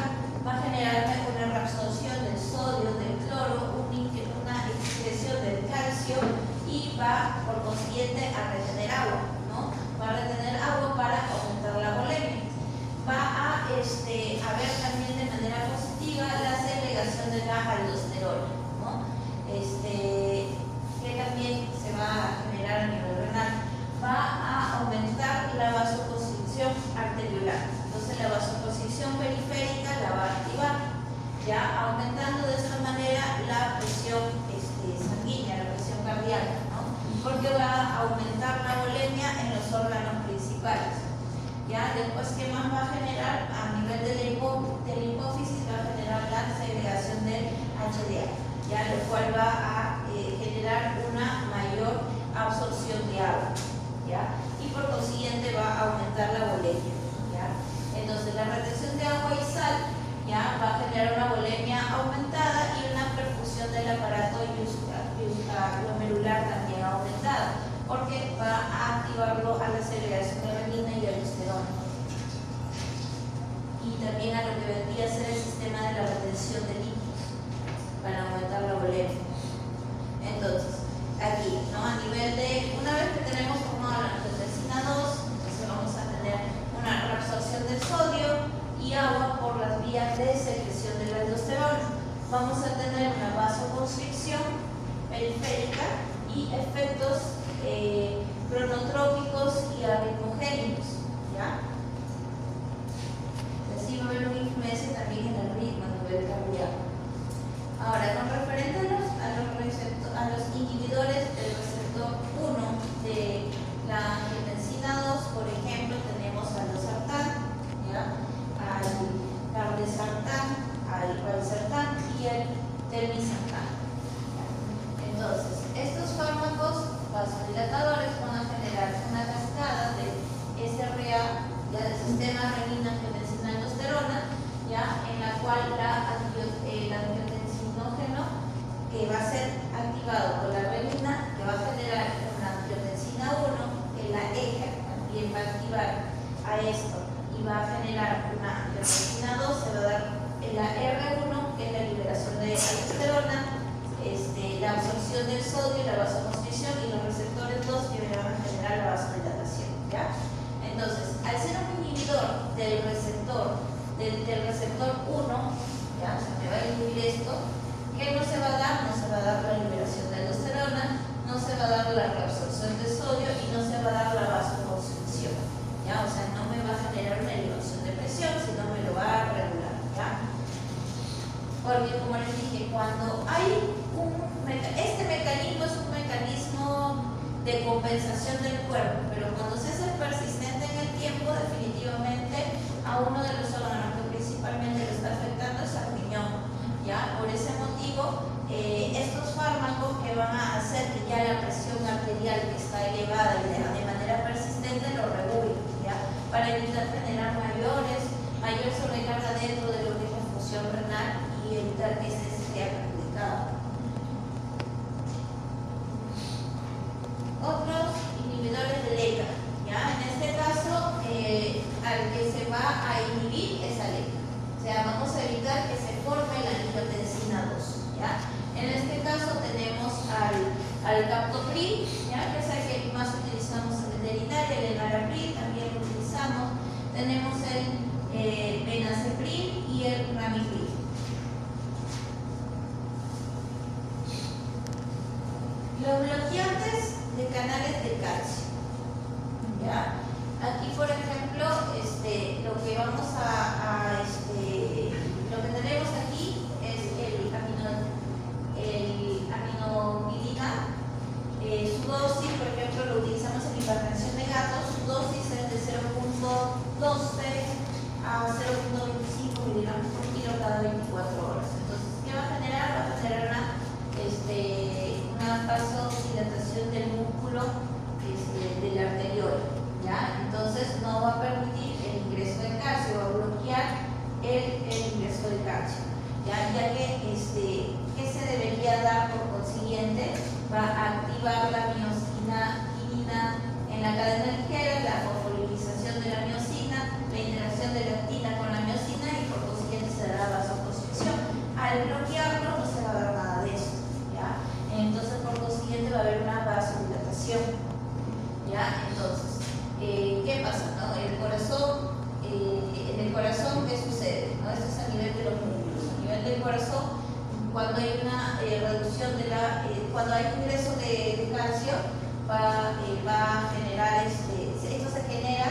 va a generar una reabsorción del sodio, del cloro, una excreción del calcio y va, por consiguiente, a retener agua, ¿no? Va a retener agua para aumentar la volemia. Va a haber también de manera positiva la segregación de la aldosterona, ¿no? Que también se va a generar a nivel renal. Va a aumentar la vasoconstricción arteriolar. Entonces, la vasoconstricción periférica la va a activar, ya aumentando de esta manera la presión sanguínea, la presión cardíaca, ¿no? Porque va a aumentar la volemia en los órganos principales. ¿Ya? Después, ¿qué más va a generar? A nivel de la hipófisis va a generar la segregación del HDA, ¿ya? Lo cual va a generar una mayor absorción de agua, ¿ya? Y por consiguiente va a aumentar la volemia, ¿ya? Entonces, la retención de agua y sal, ¿ya? Va a generar una volemia aumentada y una perfusión del aparato glomerular también aumentada, porque va a activarlo a la segregación de renina y aldosterona. Y también a lo que vendría a ser el sistema de la retención de líquidos para aumentar la volemia. Entonces, aquí, ¿no? A nivel de, una vez que tenemos formada la angiotensina 2, entonces vamos a tener una reabsorción del sodio y agua por las vías de secreción de la aldosterona. Vamos a tener una vasoconstricción periférica y efectos cronotrópicos y arritmogénicos, ¿ya? Así va a haber un influencia también en el ritmo a nivel cardíaco. Ahora, con referente a los inhibidores del receptor 1 de la angiotensina 2, por ejemplo, tenemos al losartán, ¿ya? Al cardesartán, al valsartán y el telmisartán. Entonces, estos fármacos vasodilatadores van a generar una cascada de SRA, ya del sistema renina, angiotensina, aldosterona, ya en la cual el angiotensinógeno que va a ser activado por la renina, que va a generar una angiotensina 1, que la ECA también va a activar a esto y va a generar una angiotensina 2, se va a dar la R1, que es la liberación de aldosterona, la absorción del sodio, la vasoconstricción y los receptores 2 que van a generar la vasodilatación, ¿ya? Entonces, al ser un inhibidor del receptor 1, ¿ya? O sea, me va a inhibir esto, ¿qué no se va a dar? No se va a dar la liberación de aldosterona, no se va a dar la reabsorción de sodio y no se va a dar la vasoconstricción, ¿ya? O sea, no me va a generar una elevación de presión, sino me lo va a regular, ¿ya? Porque, como les dije, cuando hay este mecanismo es un mecanismo de compensación del cuerpo, pero cuando se hace persistente en el tiempo, definitivamente a uno de los órganos que principalmente lo está afectando es al riñón, ¿ya? Por ese motivo, estos fármacos que van a hacer que ya la presión arterial que está elevada y de manera Entonces, ¿qué pasa? ¿No? El corazón, en el corazón, ¿qué sucede? ¿No? Esto es a nivel de los músculos. A nivel del corazón, cuando hay una reducción de cuando hay ingreso de calcio, va a generar, esto se genera,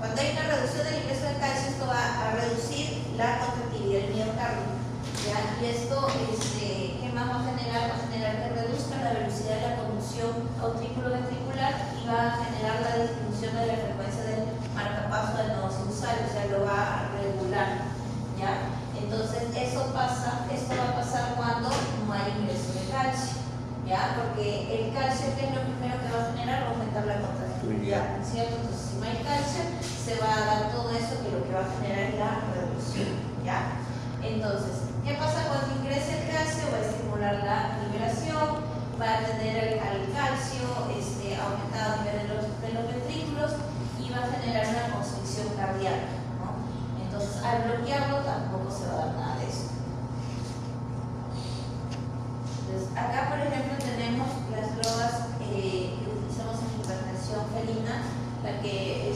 cuando hay una reducción del ingreso de calcio, esto va a reducir la contractilidad del miocardio, ¿ya? Y esto, ¿qué más va a generar? Va a generar que reduzca la velocidad de la conducción auriculoventricular y va a generar la disminución de la frecuencia del marcapaso del nodo sinusal, o sea, lo va a regular, ¿ya? Entonces, esto va a pasar cuando no hay ingreso de calcio, ¿ya? Porque el calcio, ¿qué es lo primero que va a generar? Va a aumentar la contractilidad, ¿cierto? Entonces, si no hay calcio, se va a dar todo eso que lo que va a generar es la reducción, ¿ya? Entonces, ¿qué pasa cuando ingresa el calcio? Va a estimular la liberación, va a tener al calcio aumentado a nivel de los ventrículos y va a generar una constricción cardíaca, ¿no? Entonces, al bloquearlo tampoco se va a dar nada de eso. Entonces, acá, por ejemplo, tenemos las drogas que utilizamos en hipertensión felina, la que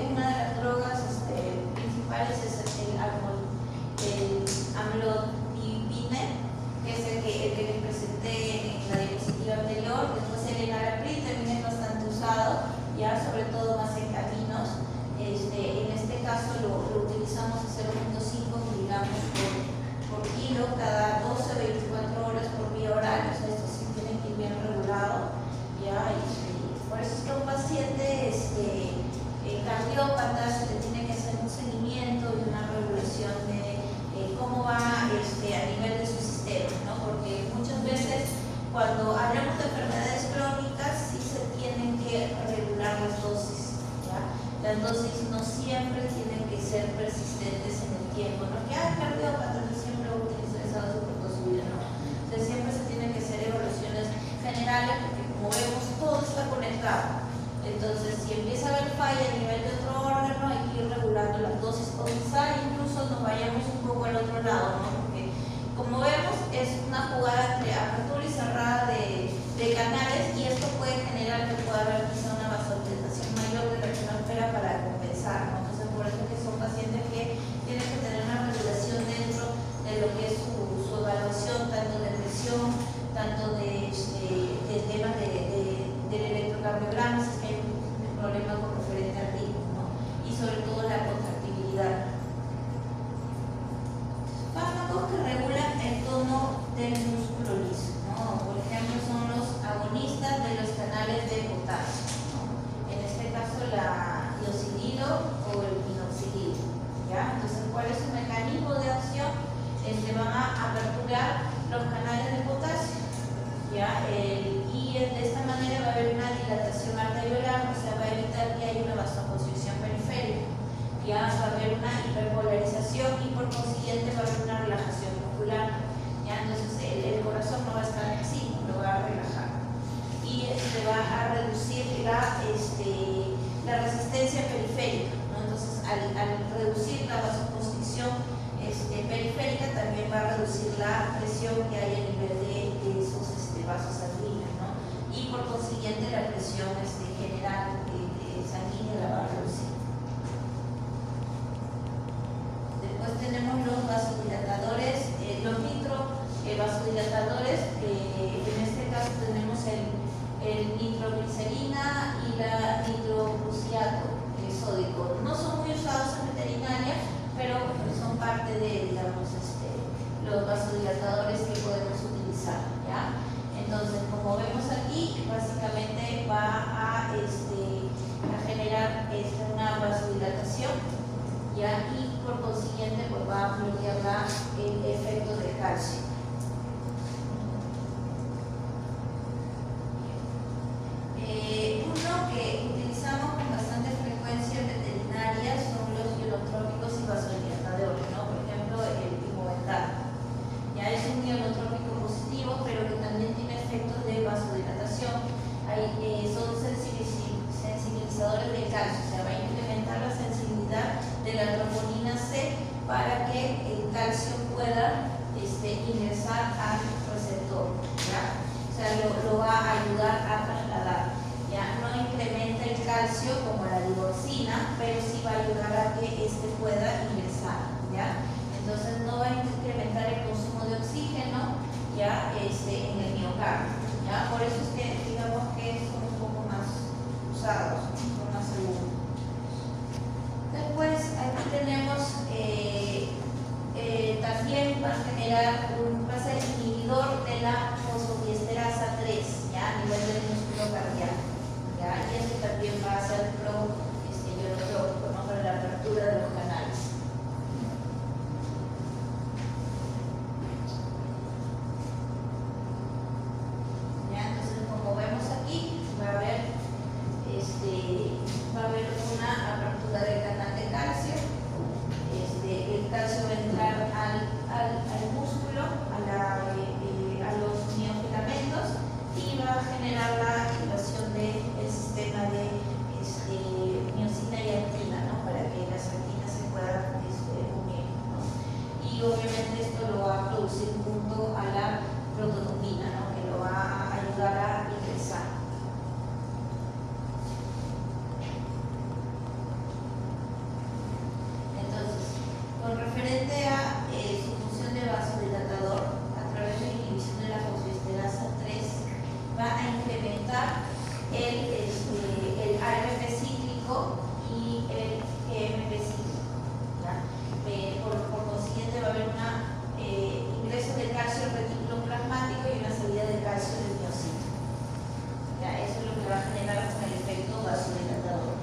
una de las drogas principales es el amlodipine, que es el que les presenté en la diapositiva anterior. Después el enalapril también es bastante usado, ya sobre todo más en caminos. En este caso lo utilizamos a 0.5 miligramos por kilo cada 12 o 24 horas por vía oral. O sea, esto sí tiene que ir bien regulado, ya. Por eso es que a un paciente cardiópata se le tiene que hacer un seguimiento y una regulación de cómo va a nivel de su sistema, ¿no? Porque muchas veces cuando hablamos de enfermedades crónicas sí se tienen que regular las dosis, ¿ya? Las dosis no siempre tienen que ser persistentes en el tiempo, ¿no? Que cardiópata no siempre va a utilizar esa dosis por toda su vida, ¿no? O sea, siempre se tienen que hacer evaluaciones generales porque, como vemos, todo está conectado. Entonces, si empieza a haber falla a nivel de otro órgano, hay que ir regulando las dosis, o quizá incluso nos vayamos un poco al otro lado, ¿no? Porque, como vemos, es una jugada entre apertura y cerrada de canales, y esto puede generar que pueda haber quizá una vasodilatación mayor de la que uno espera para compensar, ¿no? Entonces, por eso que son pacientes que tienen que tener una regulación dentro de lo que es su evaluación, tanto de presión, tanto de temas del electrocardiograma, si es que hay un problema con referente al ritmo, ¿no? Y sobre todo la contractibilidad. Fármacos que regulan el tono del músculo liso, ¿no? Por ejemplo, son los agonistas de los canales de potasio, ¿no? En este caso, la iosililo o el minoxidil, ¿ya? Entonces, ¿cuál es su mecanismo de acción? Van a aperturar los canales de potasio, ¿ya? Y de esta manera va a haber una dilatación arteriolar, o sea, va a evitar que haya una vasoconstricción periférica, ya va a haber una hiperpolarización y por consiguiente va a haber una relajación muscular, ¿ya? Entonces el corazón no va a estar así, lo va a relajar y va a reducir la resistencia periférica, ¿no? Entonces al reducir la vasoconstricción periférica también va a reducir la presión que hay a nivel de esos vasos sanguíneos, ¿no? Y por consiguiente la presión general sanguínea la va a reducir. Después tenemos los vasodilatadores, los nitrovasodilatadores, en este caso tenemos el nitroglicerina y la nitrogluciato sódico. No son muy usados en veterinaria, pero son parte de, digamos, los vasodilatadores que podemos utilizar, ¿ya? Entonces, como vemos aquí, básicamente va a generar una vasodilatación, ¿ya? Y por consiguiente pues va a bloquear el efecto del calcio. Uno que utilizamos con bastante frecuencia en veterinaria son los ionotrópicos y vasodilatadores, ¿no? Por ejemplo, el imobental. Ya es un ionotrópico positivo, pero que también tiene efectos de vasodilatación. Son sensibilizadores del calcio, o sea, va a incrementar la sensibilidad de la troponina C para que el calcio pueda ingresar al receptor, ¿ya? O sea, lo va a ayudar a trasladar, ¿ya? No calcio como la digoxina, pero sí va a ayudar a que pueda ingresar, ¿ya? Entonces no va a incrementar el consumo de oxígeno, ¿ya? En el miocardio, ¿ya? Por eso es que digamos que son un poco más usados, son más seguros. Después aquí tenemos también va a ser inhibidor de la fosfodiesterasa 3, ¿ya? A nivel del músculo cardíaco, ¿ya? Y esto también va a ser ionotrópico, ¿no? Para la apertura de los canales. ¿Ya? Entonces, como vemos aquí, va a haber una apertura del canal de calcio. El calcio va a entrar al músculo, a los miofilamentos, y va a generar la activación del sistema de miocina y actina, ¿no? Para que las actinas se puedan unir, ¿no? Y obviamente esto lo va a producir junto a la protonopina, ¿no? Que lo va a ayudar a ingresar. Con referente a su función de vasodilatador, a través de la inhibición de la fosfodiesterasa 3, va a incrementar el AMP cíclico y el GMP cíclico, ¿ya? Por consiguiente va a haber un ingreso de calcio al retículo plasmático y una salida de calcio del miocito, ¿ya? Eso es lo que va a generar con el efecto vasodilatador.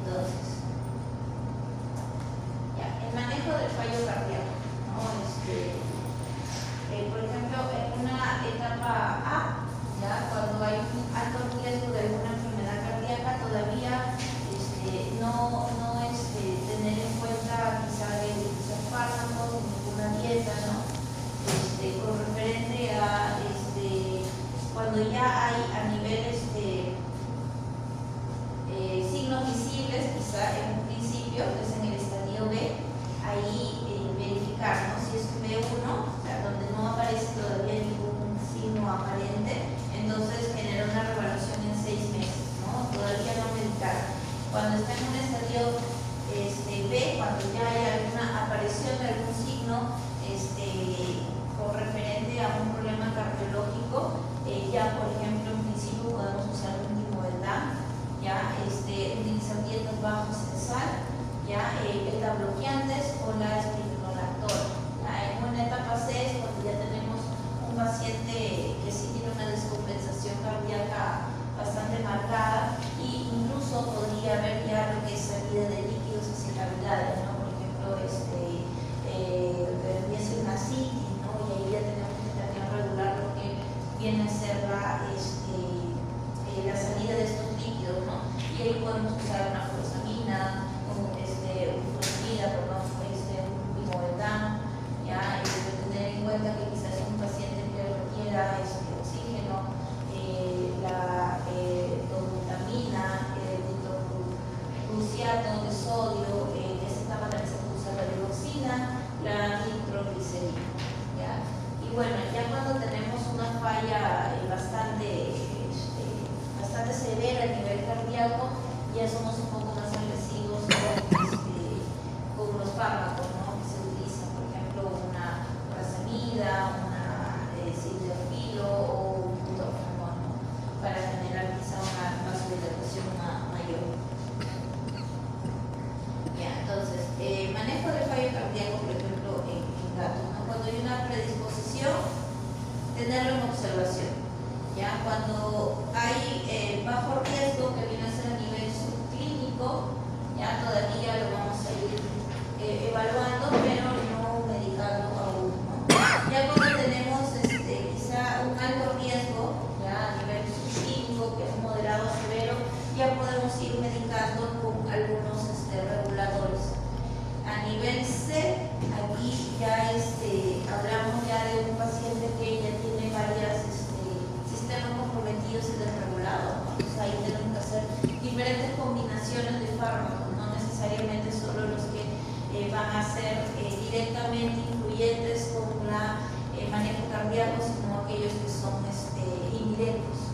Entonces, ya, el manejo del fallo cardíaco, ¿no? Por ejemplo, en una etapa A, ya, cuando hay un alto riesgo de alguna enfermedad cardíaca, todavía no tener en cuenta quizá utilizar fármacos, ninguna dieta, ¿no? Con referente a cuando ya hay a nivel signos visibles, quizá en un principio, que es en el estadio B, ahí verificar, ¿no? Si es B1, o sea, donde no aparece todavía ningún signo aparente, entonces generar una revaluación en 6 meses, ¿no? Todavía no medicar. Cuando está en un estadio B, cuando ya hay alguna aparición de algún signo con referente a un problema cardiológico, ya por ejemplo en principio podemos usar un timomeldam, ya utilizar dietas bajas en sal, ya beta bloqueantes o la espironolactona. En una etapa C es cuando ya tenemos un paciente que sí tiene una descompensación cardíaca bastante marcada, e incluso podría haber ya lo que es salida de líquidos hacia cavidades, ¿no? Por ejemplo, empieza una citis, ¿no? Y ahí ya tenemos que también regular lo que viene a ser la salida de estos líquidos, ¿no? Y ahí podemos usar una furosemida, un timomeldam, ya tener en cuenta que quizás es un paciente que requiera oxígeno, la dobutamina, nitrocruciato de sodio, de esta etapa también se puede usar la digoxina, la nitroglicerina, ¿ya? Y bueno, ya cuando tenemos una falla bastante severa a nivel cardíaco, ya somos un poco más agresivos con los fármacos, ¿no? Que se utilizan, por ejemplo, una furosemida, una sildenafilo o un butorfano, ¿no? Para generar quizá una vasodilatación mayor. Ya, entonces, manejo del fallo cardíaco, por ejemplo, en gatos, ¿no? Cuando hay una predisposición, tenerlo en observación. Ya, cuando hay bajo riesgo, que viene a ser a nivel subclínico, ya todavía lo vamos a ir evaluando, pero no medicando aún, ¿no? Ya cuando tenemos quizá un alto riesgo, ya a nivel subclínico, que es moderado a severo, ya podemos ir medicando con algunos reguladores. A nivel C, aquí ya hablamos ya de un paciente que ya tiene varias sistemas comprometidos y desregulados, ¿no? Entonces ahí tenemos que hacer diferentes combinaciones de fármacos, no necesariamente solo los que van a ser directamente influyentes con el manejo cardíaco, sino aquellos que son indirectos.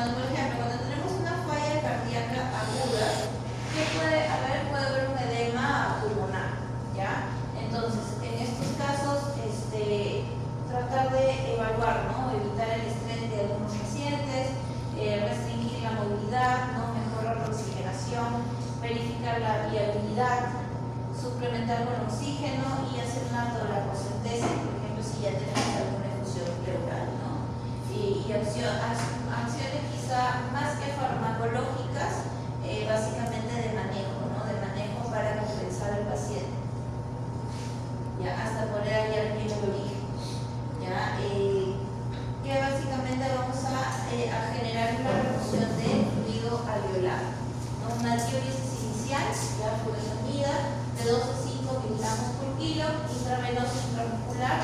tomando por ejemplo, cuando tenemos una falla cardíaca aguda, ¿qué puede haber? Puede haber un edema pulmonar, ¿ya? Entonces, en estos casos, tratar de evaluar, ¿no? Evitar el estrés de algunos pacientes, restringir la movilidad, ¿no? Mejorar la oxigenación, verificar la viabilidad, suplementar con oxígeno y hacer una toracocentesis, por ejemplo, si ya tenemos alguna efusión pleural, ¿no? Y acciones quizá más que farmacológicas, básicamente de manejo, ¿no? De manejo para compensar al paciente, ya hasta poder hallar bien el origen, ya que básicamente vamos a generar una reducción de fluido alveolar, ¿no? Una diuresis inicial, ya furosemida, de 2 a 5 miligramos por kilo, intravenoso intramuscular,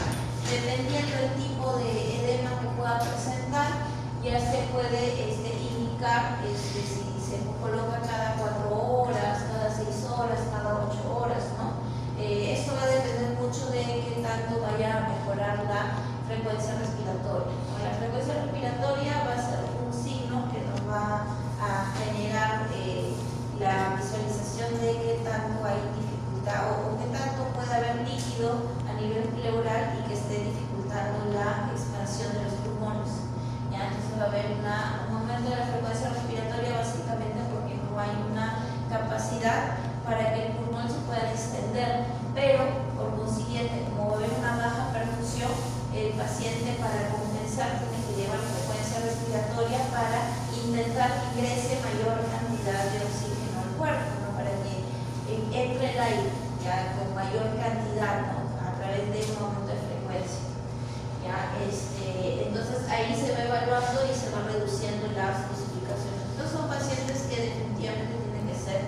dependiendo del tipo de edema que pueda presentar, ya se puede indicar si se coloca cada 4 horas, cada 6 horas, cada 8 horas, ¿no? Esto va a depender mucho de qué tanto vaya a mejorar la frecuencia respiratoria, ¿no? La frecuencia respiratoria va a ser un signo que nos va a generar la visualización de qué tanto hay dificultad o qué tanto puede haber líquido a nivel pleural y que esté dificultando la expansión de los pulmones. ¿Ya? Entonces va a haber un aumento de la frecuencia respiratoria básicamente porque no hay una capacidad para que el pulmón se pueda extender, pero por consiguiente, como va a haber una baja perfusión, el paciente para compensar tiene que llevar la frecuencia respiratoria para intentar que ingrese mayor cantidad de oxígeno al cuerpo, ¿no? Para que entre el aire ya con mayor cantidad, ¿no? A través de un aumento de frecuencia. ¿Ya? Entonces ahí se va evaluando y se va reduciendo las dosificaciones. Estos son pacientes que definitivamente tienen que ser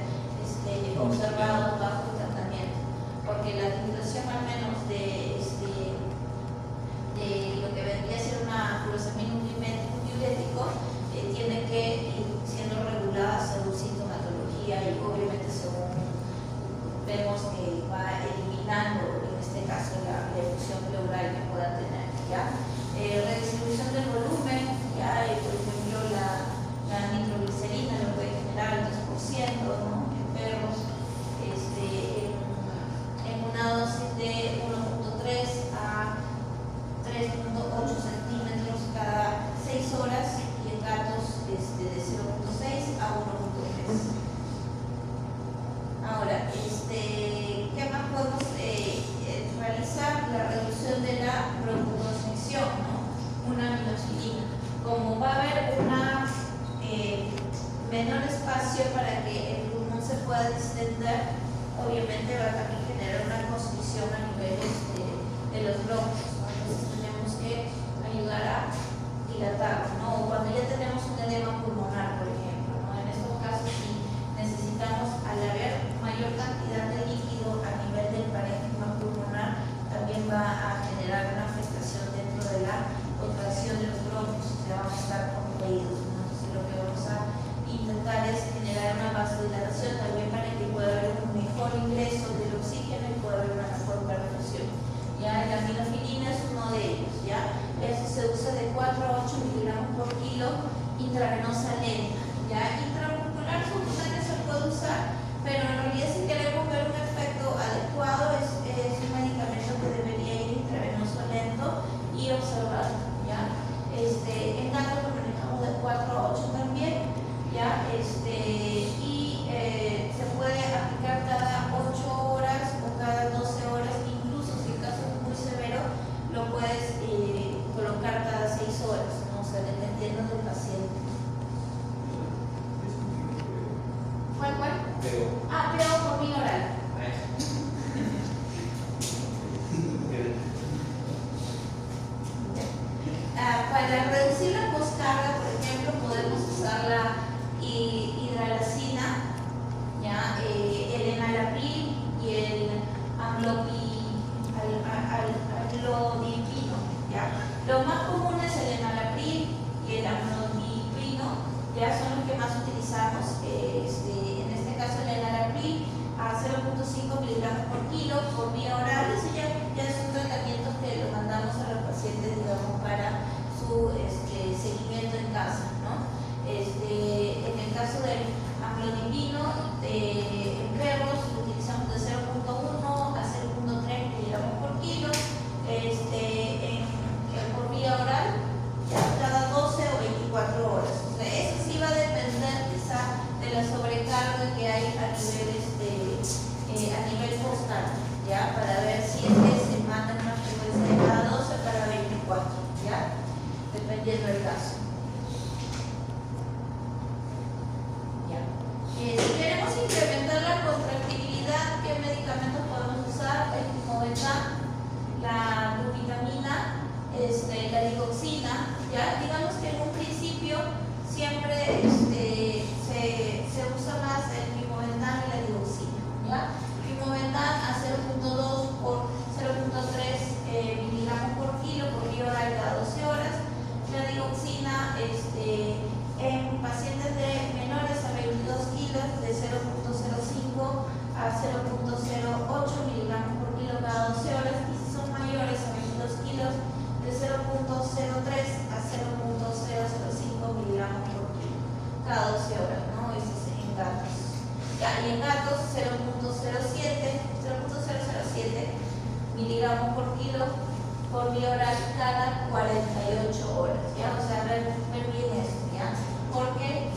observados bajo tratamiento, porque la titulación al menos de lo que vendría a ser una furosemida, un diurético, tiene que ir siendo regulada según sintomatología y obviamente según vemos que va eliminando en este caso la efusión pleural que pueda tener, ¿ya? Redistribución del volumen, ¿ya? Por ejemplo la nitroglicerina lo puede generar el 2%, ¿no? En perros, en una dosis de 1.3 a 3.8 centímetros cada 6 horas y en gatos de 0.6 a 1.3. Ahora, ¿qué más podemos realizar? La reducción de la broncoconstricción, ¿no? Una aminoxidina. Como va a haber una menor espacio para que el pulmón se pueda distender, obviamente va a también generar una constricción a nivel de los bronquios, ¿no? Entonces tenemos que ayudar a dilatar, ¿no? O cuando ya tenemos un edema pulmonar, por ejemplo, ¿no? En estos casos sí necesitamos, al haber mayor cantidad de líquido a nivel del parénquima pulmonar, también va a generar una afectación dentro de la contracción de los bronquios, o sea, van a estar contraídos, ¿no? Entonces lo que vamos a intentar es generar una vasodilatación también para que pueda haber un mejor ingreso del oxígeno y pueda haber una mejor perfusión. Ya la aminofilina es uno de ellos, ¿ya? Eso se usa de 4 a 8 miligramos por kilo intravenosa lenta, ¿ya? Intramuscular subcutáneo se puede usar, pero en realidad si queremos ver un efecto adecuado es un medicamento que debería ir intravenoso lento y observado, ¿ya? En gatos lo manejamos de 4 a 8 también, ¿ya? Y se puede aplicar cada 8 horas o cada 12 horas, incluso si el caso es muy severo, lo puedes colocar cada 6 horas, ¿no? O sea, dependiendo del paciente. ¿Cuál? Pero por vía oral. Para reducir la poscarga, por ejemplo, podemos usar la hidralacina, ¿ya? El enalapril y el amlodipino, ¿ya? Lo más común es el enalapril y el amlodipino, ya son los que más utilizamos. En este caso el enalapril a 0.5 miligramos por kilo por vía oral. Eso ya es un tratamiento que lo mandamos a los pacientes, digamos, para su seguimiento en casa, ¿no? kilo por vía oral cada 48 horas, ¿ya? O sea, ver bien esto, ¿ya? Porque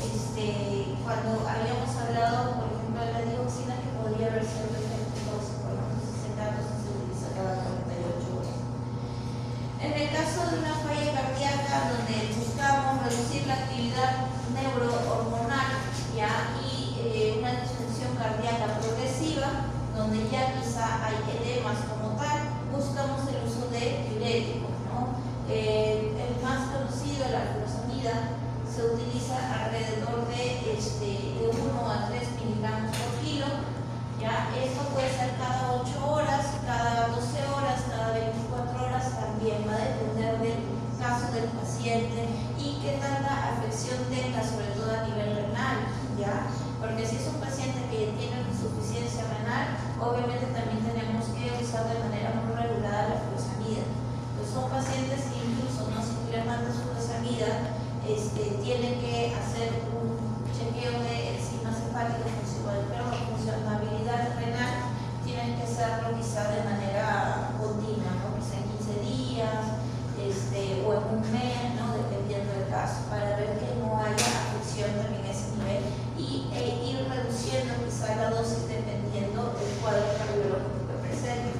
cuando habíamos hablado, por ejemplo, de la dioxina, que podría haber cierto efecto tóxico, ¿no? Entonces, ese dato se utiliza cada 48 horas. En el caso de una falla cardíaca, donde buscamos reducir la actividad neurohormonal, ¿ya? Y una disfunción cardíaca progresiva, donde ya quizá hay edemas como tal, buscamos el uso de diuréticos, ¿no? El más conocido, la furosemida, se utiliza alrededor de 1 a 3 miligramos por kilo, ¿ya? Esto puede ser cada 8 horas, cada 12 horas, cada 24 horas, también va a depender del caso del paciente y qué tanta afección tenga, sobre todo a nivel renal, ¿ya? Porque si es un paciente que tiene insuficiencia renal, obviamente también tenemos que usar de manera muy regulada la furosemida. Pues son pacientes que incluso no simplemente su furosemida, tienen que hacer un chequeo de enzimas hepáticas, funcionabilidad renal, tienen que hacerlo quizá de manera continua, ¿no? Quizá en 15 días o en un mes, ¿no? Dependiendo del caso, para ver que no haya afección también a ese nivel y ir reduciendo quizá la dosis dependiendo del cuadro cardiológico que presente.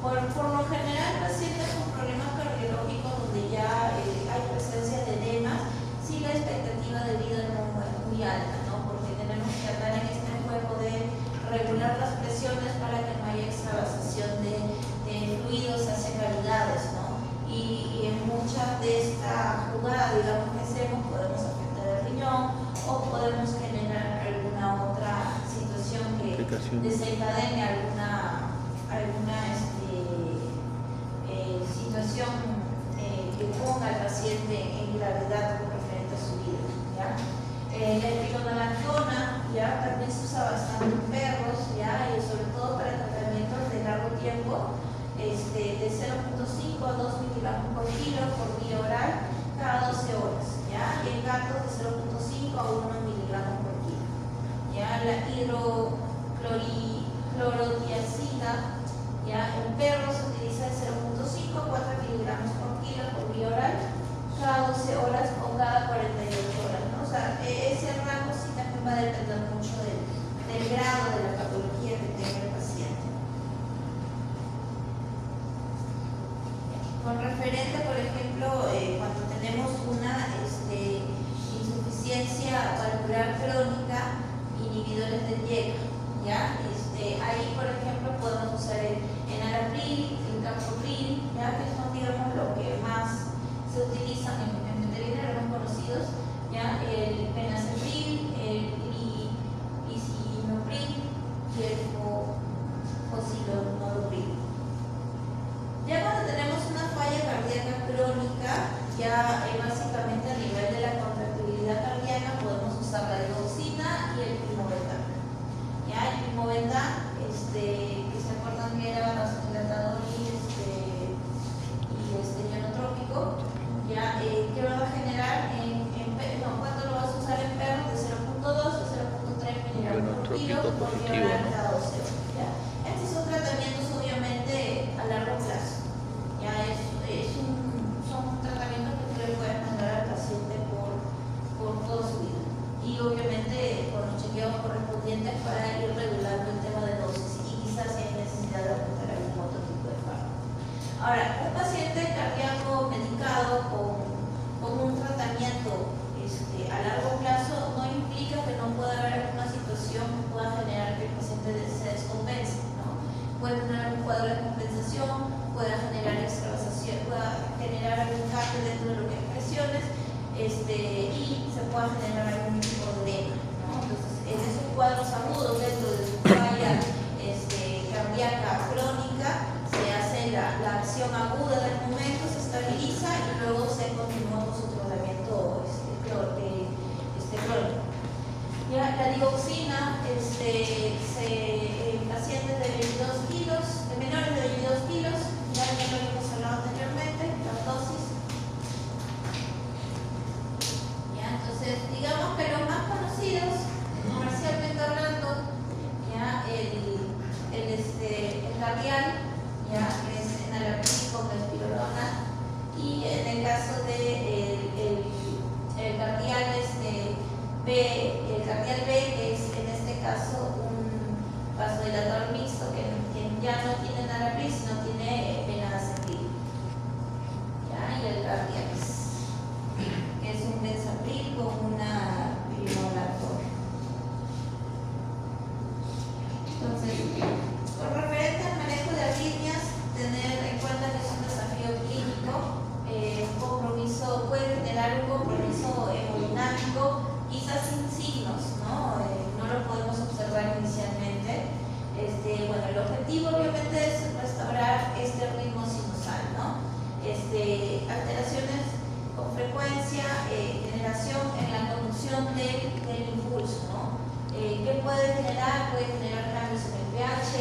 Por lo general, pacientes con problemas cardiológicos donde ya hay presencia de edemas, sí la expectativa de vida no es muy alta, ¿no? Porque tenemos que andar en este juego de regular las presiones para que no haya extravasación de fluidos hacia cavidades, ¿no? Y en muchas de esta jugada, digamos, que hacemos, podemos afectar el riñón o podemos generar alguna otra situación que desencadene alguna situación que ponga al paciente en gravedad con referente a su vida, ¿ya? La espironolactona, ¿ya? También se usa bastante en perros, ¿ya? Y sobre todo para tratamientos de largo tiempo, de 0.5 a 2 miligramos por kilo por vía oral cada 12 horas, ¿ya? Y en gatos de 0.5 a 1 miligramos por kilo, ¿ya? La hidroclorotiazida, ¿ya? En perros se utiliza de 0.5 a 4 miligramos por kilo por vía oral cada 12 horas o cada 48 horas, ¿no? O sea, ese rango sí también va a depender mucho del grado de la patología que tenga el paciente. Con referente, por ejemplo, cuando tenemos una insuficiencia valvular crónica, inhibidores del YECA, ¿ya? Ahí, por ejemplo, podemos usar el enalapril, el captopril, ¿ya? Que son, digamos, lo que más se utilizan en veterinaria, los conocidos, ¿ya? El penacepril, el lisinopril y el fosilonodopril. Ya cuando tenemos una falla cardíaca crónica, ya básicamente a nivel de la contractibilidad cardíaca podemos usar la digoxina y el primobendan. Ya el primobendan, que se acuerdan que era vasodilatador y ionotrópico, ya que va a generar ¿cuánto lo vas a usar en perros? De 0.2 a 0.3 miligramos por kilo por vía oral cada 12 horas. ¿Ya? Estos son tratamientos obviamente a largo plazo. Ya son tratamientos que tú le puedes mandar al paciente por toda su vida. Y obviamente con los chequeos correspondientes para ir regulando el tema de dosis y quizás si hay necesidad de aplicar algún otro tipo de fármaco. Ahora, un paciente cardíaco medicado con un tratamiento a largo plazo no implica que no pueda haber alguna situación que pueda generar que el paciente se descompense, ¿no? Puede tener un cuadro de compensación, pueda generar extravasación, pueda generar algún cambio dentro de lo que es presiones y se pueda generar algún tipo de edema, ¿no? Entonces, en esos cuadros agudos dentro de su falla cardíaca crónica, se hace la acción aguda del momento, se estabiliza y luego se continúa con su tratamiento crónico. Ya, la digoxina en pacientes de 22 kilos, de menores de 22 kilos, ya lo hemos hablado anteriormente, las dosis. Ya, entonces, digamos que los más conocidos, comercialmente hablando, ya el labial, ya que es enalapril. irregular, puede generar cambios en el pH,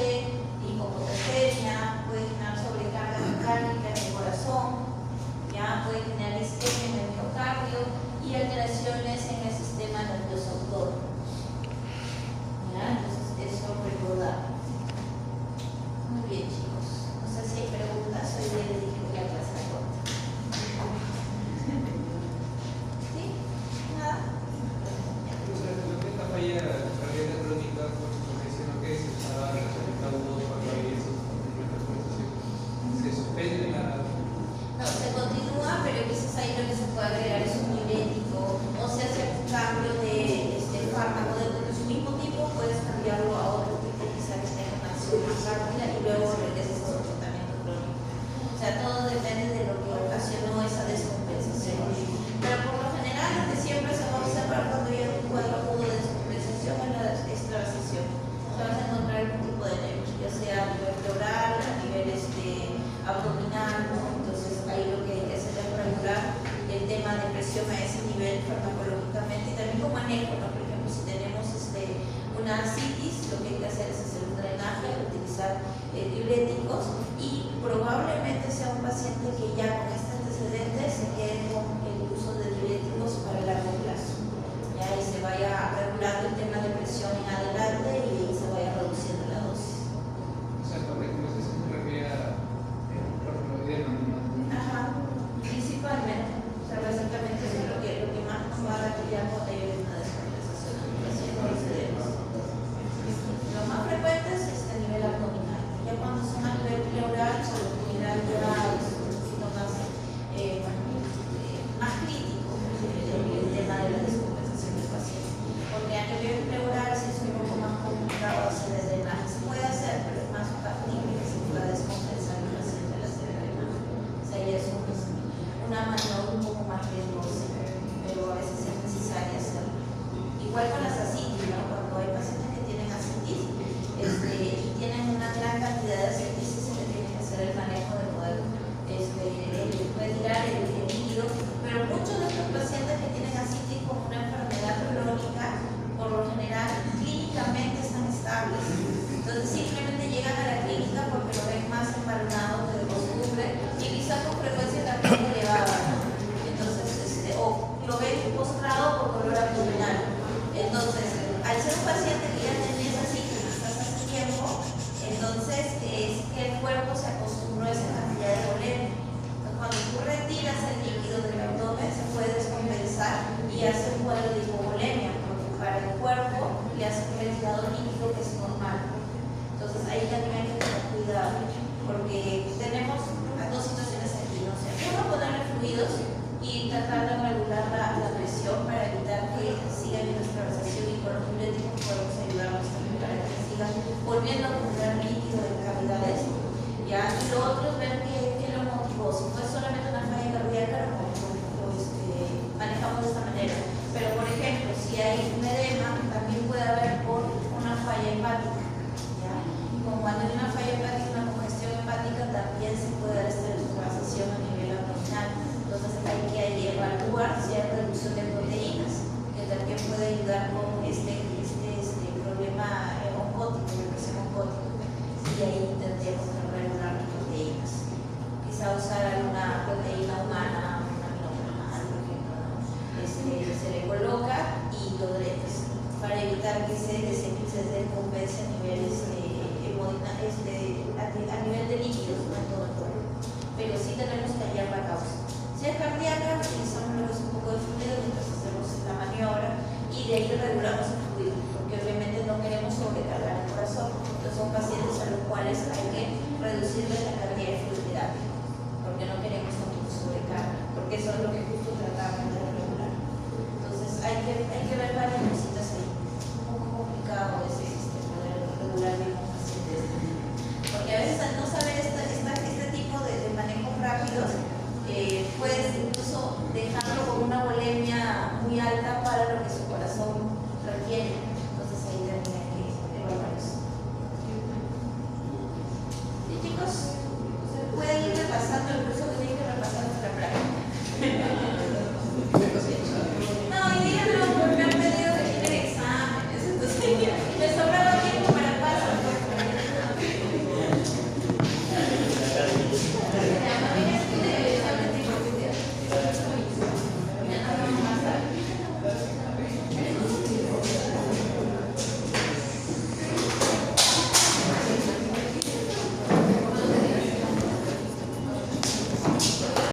hipopotasemia, puede generar sobrecarga mecánica en el corazón, ya puede generar isquemia en el miocardio y alteraciones en el sistema nervioso autónomo. ¿Ya? Entonces, eso recordar. Muy bien, chicos. No sé si hay preguntas. Hoy les dije que la clase era corta. ¿Sí? ¿Nada? Lo que esta falla cardíaca crónica, porque diciendo que se usaba la receta 1 cuando hay esos se suspende la. No, se continúa, pero quizás ahí lo que se puede agregar es un diurético o se hace un cambio de fármaco de su mismo tipo, puedes cambiarlo a otro tipo, quizás que tenga una acción más rápida y luego regresas a su tratamiento crónico. O sea, todo depende de lo que ocasionó esa descompensación. Pero por lo general, lo que siempre se va a observar cuando hay un cuadro agudo de descompensación es la extravasación. Se vas a encontrar algún tipo de nervios, ya sea a nivel pleural, a nivel abdominal, ¿no? Entonces ahí lo que hay que hacer es regular el tema de presión a ese nivel farmacológicamente y también con manejo, ¿no? Por ejemplo, si tenemos una ascitis, lo que hay que hacer es hacer un drenaje, utilizar diuréticos y probablemente sea un paciente que ya con este antecedente se quede con el uso de diuréticos para el largo plazo. Ya y se vaya regulando el tema de presión en adelante y se vaya reduciendo la dosis. O sea, por ejemplo, si se refiere a ajá, principalmente. O sea, básicamente eso es lo que más nos va a dar ya cuando hay una descompensación en el paciente. Lo más frecuente es a nivel abdominal. Ya cuando son a nivel pleural, por lo general ya es un poquito más crítico el tema de la descompensación del paciente. Porque a nivel pleural sí es un poco más complicado hacer el drenaje. Se puede hacer, pero es más factible que se pueda descompensar el paciente al hacer el drenaje. O sea, ya es una maniobra un poco más riesgosa, pero a veces es necesario hacerlo. Igual con las ascitis, ¿no? Cuando hay pacientes que tienen ascitis y tienen una gran cantidad de ascitis, se le tiene que hacer el manejo de poder retirar el líquido, pero muchos de estos pacientes que tienen ascitis como una enfermedad crónica, por lo general, clínicamente están estables. Entonces simplemente llegan a la clínica porque lo ven más embalonado que de costumbre y quizás con frecuencia también elevada, ¿no? Entonces, o lo ven postrado por dolor abdominal. Entonces, al ser un paciente que ya tenía esa sífilis hace tiempo, entonces es que el cuerpo se acostumbró a esa cantidad de volemia. Entonces, cuando tú retiras el líquido del abdomen, se puede descompensar y hace un cuadro de hipovolemia, porque para el cuerpo le hace un retirado líquido que es normal. Entonces, ahí también hay que tener cuidado, porque tenemos dos situaciones aquí, ¿no? O sea, uno, ponerle fluidos y tratar de regular la presión para evitar que siga la extravasación y con los diuréticos podemos ayudarnos también para que siga volviendo a acumular líquido en cavidades. ¿Ya? Y lo otro es ver qué lo motivó. Si fue solamente una falla cardíaca, lo manejamos de esta manera. Pero, por ejemplo, si hay un edema, también puede haber por una falla hepática. ¿Ya? Y como cuando hay una falla hepática, una congestión hepática, también se puede dar esta descompensación a nivel abdominal. Entonces hay que evaluar si hay reducción de proteínas, que también puede ayudar con este problema oncótico, depresión oncótica. Y ahí tendríamos que regular las proteínas. Quizá usar alguna proteína humana, una aminonormal, por ejemplo, ¿no? Se le coloca y lo drenas para evitar que se descompense a niveles a nivel de líquidos, no en todo el cuerpo. Pero sí tenemos que hallar la causa. Si es cardíaca, utilizamos lo que es un poco de fluido mientras hacemos la maniobra y de ahí regulamos el fluido, porque obviamente no queremos sobrecargar el corazón. Entonces son pacientes a los cuales hay que reducirles la cantidad de fluidoterapia, porque no queremos tampoco sobrecarga, porque eso es lo que justo tratamos de regular. Entonces hay que ver